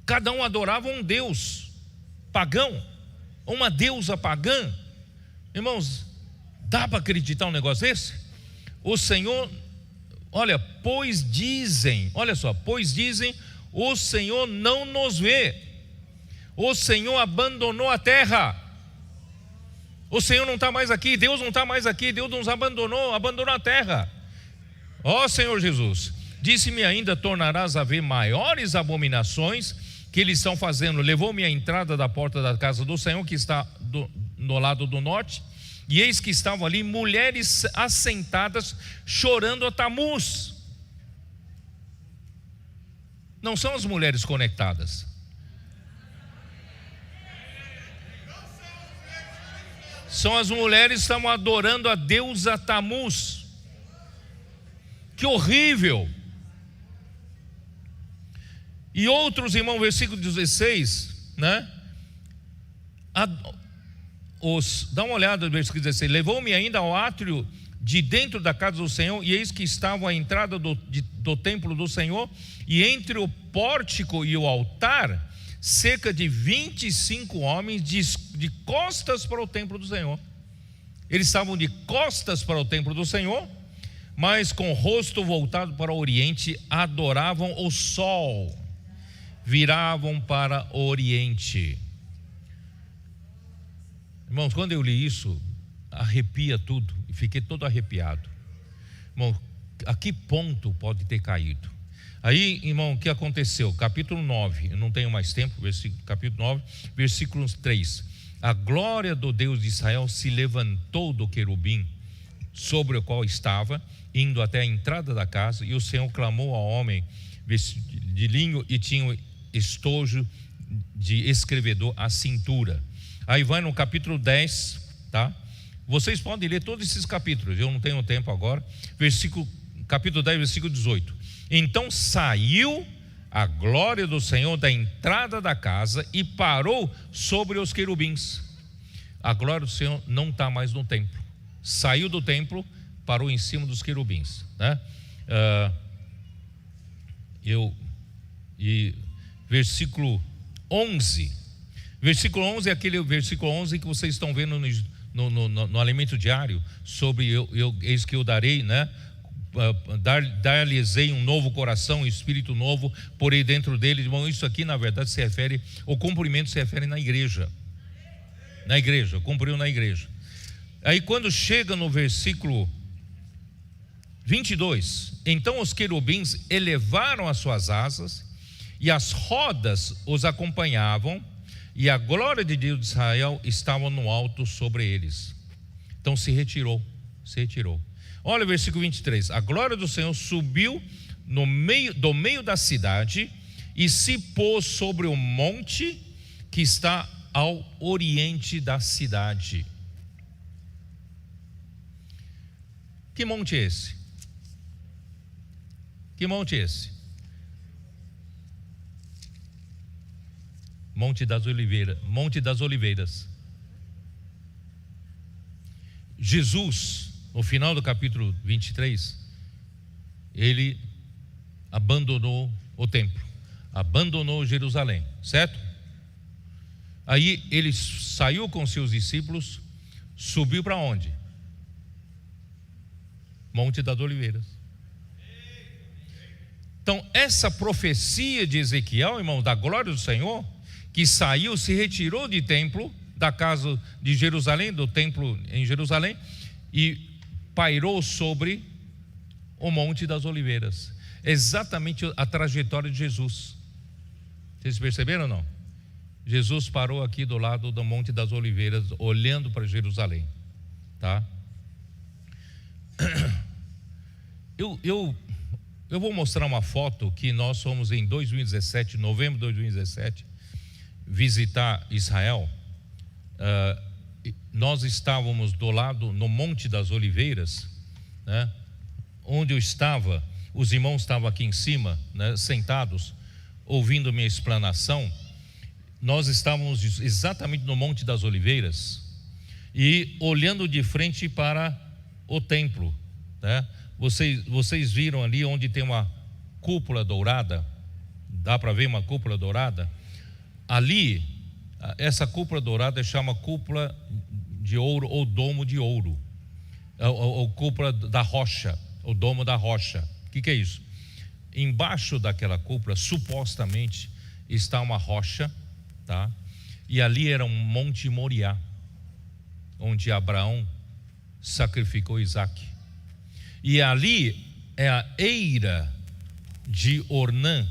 Cada um adorava um deus pagão, uma deusa pagã. Irmãos, dá para acreditar um negócio desse? O Senhor, olha, pois dizem, olha só, pois dizem, o Senhor não nos vê, o Senhor abandonou a terra, o Senhor não está mais aqui, Deus não está mais aqui, Deus nos abandonou a terra. Ó Senhor Jesus, disse-me ainda, tornarás a ver maiores abominações que eles estão fazendo. Levou-me à entrada da porta da casa do Senhor, que está no lado do norte, e eis que estavam ali mulheres assentadas, chorando a Tamuz. Não são as mulheres conectadas. São as mulheres que estavam adorando a deusa Tamuz. Que horrível! E outros, irmão, versículo 16, né? Dá uma olhada no versículo 16. Levou-me ainda ao átrio de dentro da casa do Senhor, e eis que estavam à entrada do templo do Senhor, e entre o pórtico e o altar, cerca de 25 homens de costas para o templo do Senhor. Eles estavam de costas para o templo do Senhor, mas com o rosto voltado para o oriente, adoravam o sol, viravam para o oriente. Irmãos, quando eu li isso, arrepia tudo, e fiquei todo arrepiado. Irmão, a que ponto pode ter caído? Aí, irmão, o que aconteceu? Capítulo 9, eu não tenho mais tempo, capítulo 9, versículo 3. A glória do Deus de Israel se levantou do querubim sobre o qual estava, indo até a entrada da casa, e o Senhor clamou ao homem de linho, e tinha um estojo de escrevedor à cintura. Aí vai no capítulo 10, tá? Vocês podem ler todos esses capítulos, eu não tenho tempo agora. Capítulo 10, versículo 18. Então saiu a glória do Senhor da entrada da casa e parou sobre os querubins. A glória do Senhor não está mais no templo. Saiu do templo, parou em cima dos querubins, né? Versículo 11. Versículo 11 é aquele versículo 11 que vocês estão vendo no alimento diário, sobre eis que eu darei, né? Dar-lhes-ei um novo coração, um espírito novo, porém dentro dele. Bom, isso aqui na verdade se refere, o cumprimento se refere na igreja. Na igreja, cumpriu na igreja. Aí quando chega no versículo 22, então os querubins elevaram as suas asas, e as rodas os acompanhavam, e a glória de Deus de Israel estava no alto sobre eles. Então se retirou. Olha o versículo 23. A glória do Senhor subiu do meio da cidade e se pôs sobre o monte que está ao oriente da cidade. Que monte é esse? Que monte é esse? Monte das Oliveiras. Jesus, no final do capítulo 23, ele abandonou o templo, abandonou Jerusalém, certo? Aí ele saiu com seus discípulos, subiu para onde? Monte das Oliveiras. Então essa profecia de Ezequiel, irmão, da glória do Senhor, que saiu, se retirou de templo, da casa de Jerusalém, do templo em Jerusalém, e pairou sobre o Monte das Oliveiras. Exatamente a trajetória de Jesus. Vocês perceberam ou não? Jesus parou aqui do lado do Monte das Oliveiras, olhando para Jerusalém, tá? eu vou mostrar uma foto que nós fomos em 2017, novembro de 2017, visitar Israel. Nós estávamos do lado, no Monte das Oliveiras, né? Onde eu estava, os irmãos estavam aqui em cima, né, sentados, ouvindo minha explanação. Nós estávamos exatamente no Monte das Oliveiras e olhando de frente para o templo, né? Vocês viram ali onde tem uma cúpula dourada? Dá para ver uma cúpula dourada? Ali, essa cúpula dourada chama cúpula de ouro ou domo de ouro, ou cúpula da rocha, o domo da rocha. O que é isso? Embaixo daquela cúpula, supostamente, está uma rocha, tá? E ali era um Monte Moriá, onde Abraão sacrificou Isaque. E ali é a eira de Ornã,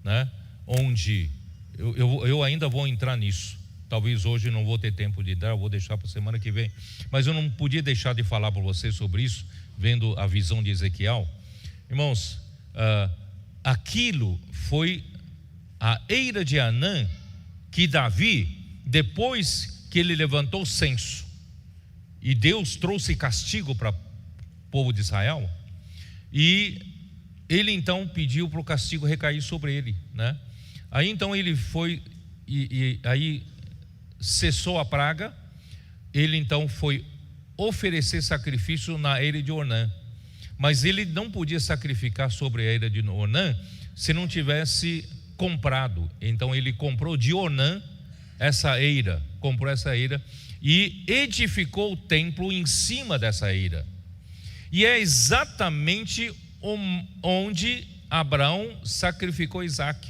né? Onde eu ainda vou entrar nisso. Talvez hoje não vou ter tempo de dar, eu vou deixar para a semana que vem. Mas eu não podia deixar de falar para vocês sobre isso, vendo a visão de Ezequiel. Irmãos, aquilo foi a eira de Anã que Davi, depois que ele levantou o censo e Deus trouxe castigo para o povo de Israel, e ele então pediu para o castigo recair sobre ele, né? Aí então ele foi e aí cessou a praga. Ele então foi oferecer sacrifício na eira de Ornã, mas ele não podia sacrificar sobre a eira de Ornã se não tivesse comprado. Então ele comprou de Ornã comprou essa eira e edificou o templo em cima dessa eira. E é exatamente onde Abraão sacrificou Isaque.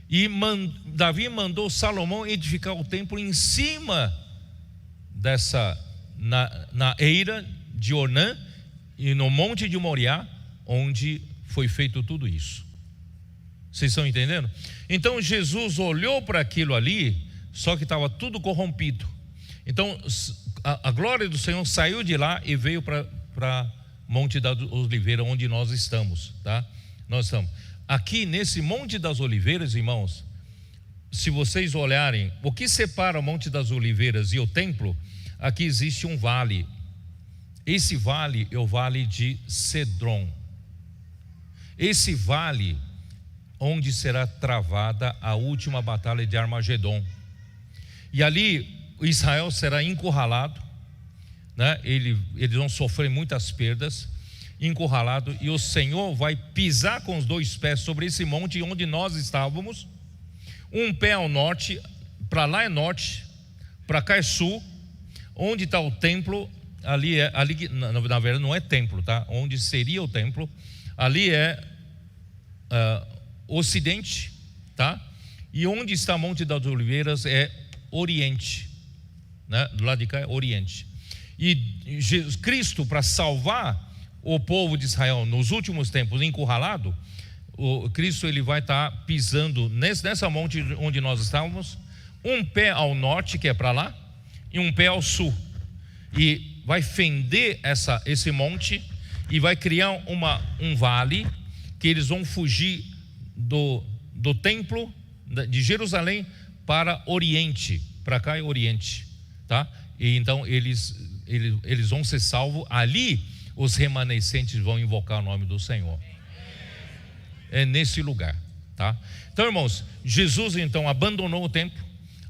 E Davi mandou Salomão edificar o templo em cima dessa, na eira de Ornã e no Monte de Moriá, onde foi feito tudo isso. Vocês estão entendendo? Então Jesus olhou para aquilo ali, só que estava tudo corrompido. Então a glória do Senhor saiu de lá e veio para Monte das Oliveiras, onde nós estamos, tá? Nós estamos aqui nesse Monte das Oliveiras, irmãos. Se vocês olharem, o que separa o Monte das Oliveiras e o templo, aqui existe um vale. Esse vale é o vale de Cedron. Esse vale onde será travada a última batalha de Armagedon. E ali Israel será encurralado, né? Eles vão sofrer muitas perdas, encurralado, e o Senhor vai pisar com os dois pés sobre esse monte onde nós estávamos. Um pé ao norte, para lá é norte, para cá é sul. Onde está o templo, ali na verdade não é templo, tá? Onde seria o templo, ali é ocidente, tá? E onde está Monte das Oliveiras é oriente, né? Do lado de cá é oriente. E Jesus Cristo, para salvar o povo de Israel nos últimos tempos encurralado, o Cristo ele vai estar pisando nessa monte onde nós estávamos, um pé ao norte, que é para lá, e um pé ao sul, e vai fender esse monte e vai criar um vale, que eles vão fugir do templo de Jerusalém para oriente, para cá é oriente, tá? E então eles vão ser salvos ali. Os remanescentes vão invocar o nome do Senhor. É nesse lugar, tá? Então, irmãos, Jesus então abandonou o templo,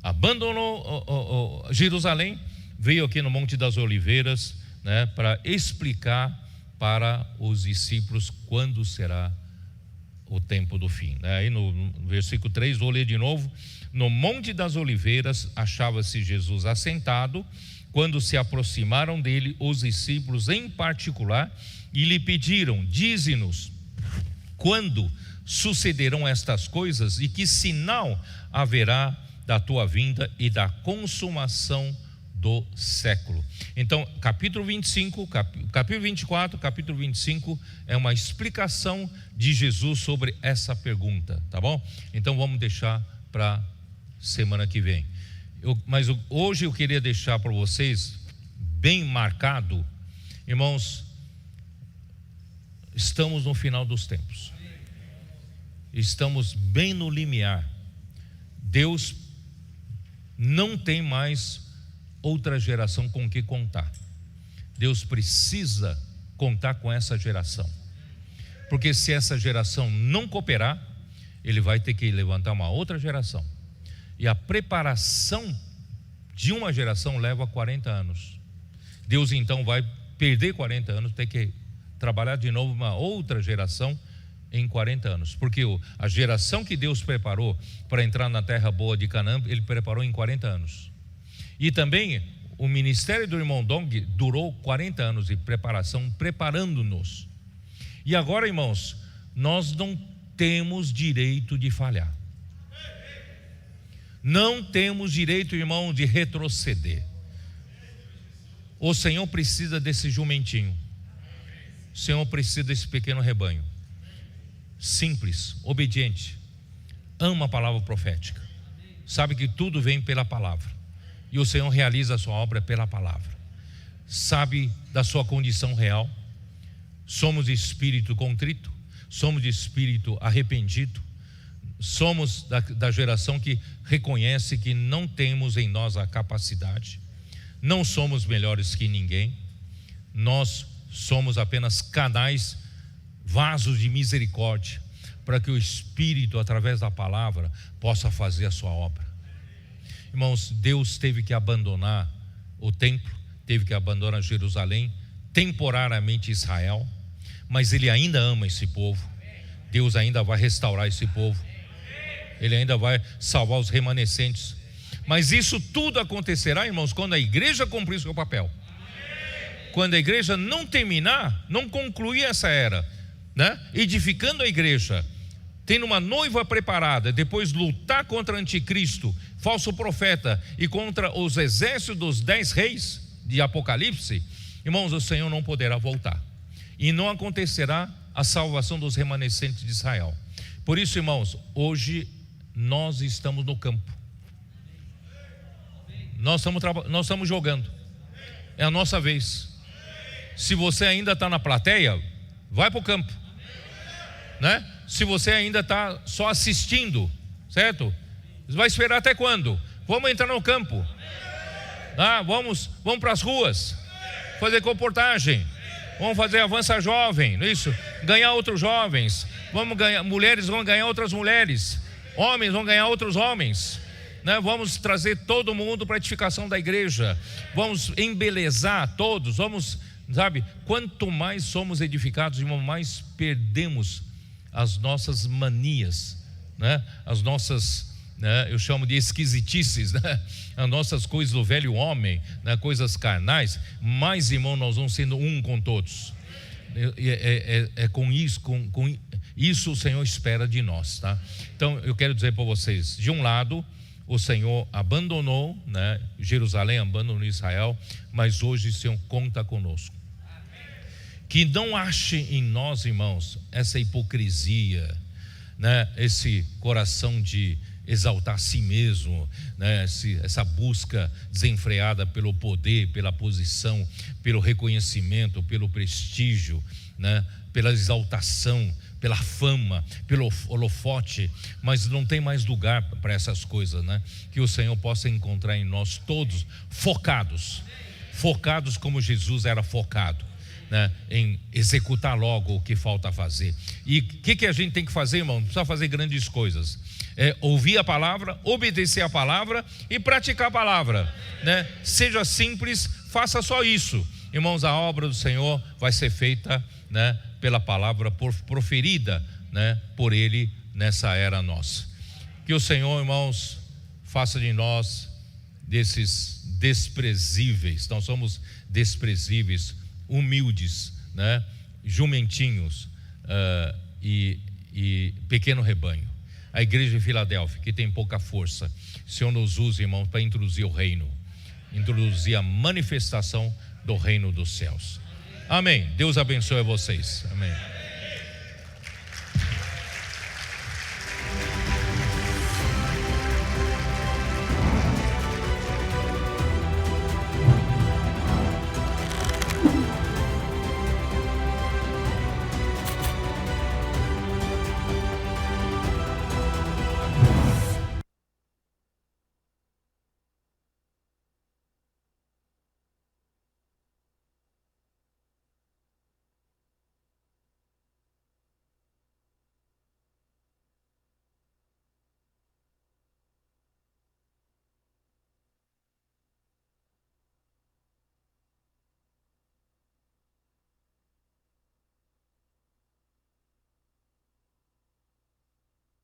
abandonou Jerusalém, veio aqui no Monte das Oliveiras, né, para explicar para os discípulos quando será o tempo do fim, né? Aí no versículo 3, vou ler de novo. No Monte das Oliveiras achava-se Jesus assentado, quando se aproximaram dele os discípulos em particular e lhe pediram: dize-nos, quando sucederão estas coisas e que sinal haverá da tua vinda e da consumação do século? Então, capítulo 25, capítulo 24, capítulo 25 é uma explicação de Jesus sobre essa pergunta, tá bom? Então vamos deixar para semana que vem. Mas hoje eu queria deixar para vocês bem marcado, irmãos, estamos no final dos tempos. Estamos bem no limiar. Deus não tem mais outra geração com que contar. Deus precisa contar com essa geração, porque se essa geração não cooperar, Ele vai ter que levantar uma outra geração. E a preparação de uma geração leva 40 anos. Deus então vai perder 40 anos, ter que trabalhar de novo uma outra geração em 40 anos, porque a geração que Deus preparou para entrar na terra boa de Canaã, Ele preparou em 40 anos. E também o ministério do irmão Dong durou 40 anos de preparação, preparando-nos. E agora, irmãos, nós não temos direito de falhar. Não temos direito, irmão, de retroceder. O Senhor precisa desse jumentinho. O Senhor precisa desse pequeno rebanho. Simples, obediente, ama a palavra profética, sabe que tudo vem pela palavra, e o Senhor realiza a sua obra pela palavra, sabe da sua condição real. Somos de espírito contrito, somos de espírito arrependido, somos da geração que reconhece que não temos em nós a capacidade, não somos melhores que ninguém, nós somos apenas canais, vasos de misericórdia, para que o Espírito, através da palavra, possa fazer a sua obra. Irmãos, Deus teve que abandonar o templo, teve que abandonar Jerusalém, temporariamente Israel, mas Ele ainda ama esse povo. Deus ainda vai restaurar esse povo, Ele ainda vai salvar os remanescentes. Mas isso tudo acontecerá, irmãos, quando a igreja cumprir o seu papel. Quando a igreja não terminar, não concluir essa era, né? Edificando a igreja, tendo uma noiva preparada, depois lutar contra o anticristo, falso profeta, e contra os exércitos dos 10 reis de Apocalipse, irmãos, o Senhor não poderá voltar, e não acontecerá a salvação dos remanescentes de Israel. Por isso, irmãos, hoje nós estamos no campo, nós estamos jogando, é a nossa vez. Se você ainda está na plateia, vai para o campo, né? Se você ainda está só assistindo, certo? Vai esperar até quando? Vamos entrar no campo, vamos para as ruas, fazer comportagem, vamos fazer avança jovem, não é isso? Ganhar outros jovens, vamos ganhar, mulheres vão ganhar outras mulheres, homens vão ganhar outros homens, né? Vamos trazer todo mundo para a edificação da igreja, vamos embelezar todos, vamos, sabe, quanto mais somos edificados, irmão, mais perdemos as nossas manias, né? As nossas, né? Eu chamo de esquisitices, né? As nossas coisas do velho homem, né? Coisas carnais. Mais, irmão, nós vamos sendo um com todos. Com isso o Senhor espera de nós, tá? Então eu quero dizer para vocês, de um lado, o Senhor abandonou, né? Jerusalém, abandonou Israel, mas hoje o Senhor conta conosco. Que não ache em nós, irmãos, essa hipocrisia, né? Esse coração de exaltar a si mesmo, né? Essa busca desenfreada pelo poder, pela posição, pelo reconhecimento, pelo prestígio, né? Pela exaltação, pela fama, pelo holofote, mas não tem mais lugar para essas coisas, né? Que o Senhor possa encontrar em nós todos focados como Jesus era focado, né, em executar logo o que falta fazer. E o que a gente tem que fazer, irmão? Não precisa fazer grandes coisas, ouvir a palavra, obedecer a palavra e praticar a palavra, né? Seja simples, faça só isso, irmãos. A obra do Senhor vai ser feita, né, pela palavra proferida, né, por Ele nessa era nossa. Que o Senhor, irmãos, faça de nós desses desprezíveis. Nós somos desprezíveis, humildes, né? Jumentinhos, e pequeno rebanho. A igreja de Filadélfia, que tem pouca força, o Senhor nos usa, irmãos, para introduzir o reino, introduzir a manifestação do reino dos céus. Amém. Deus abençoe vocês. Amém.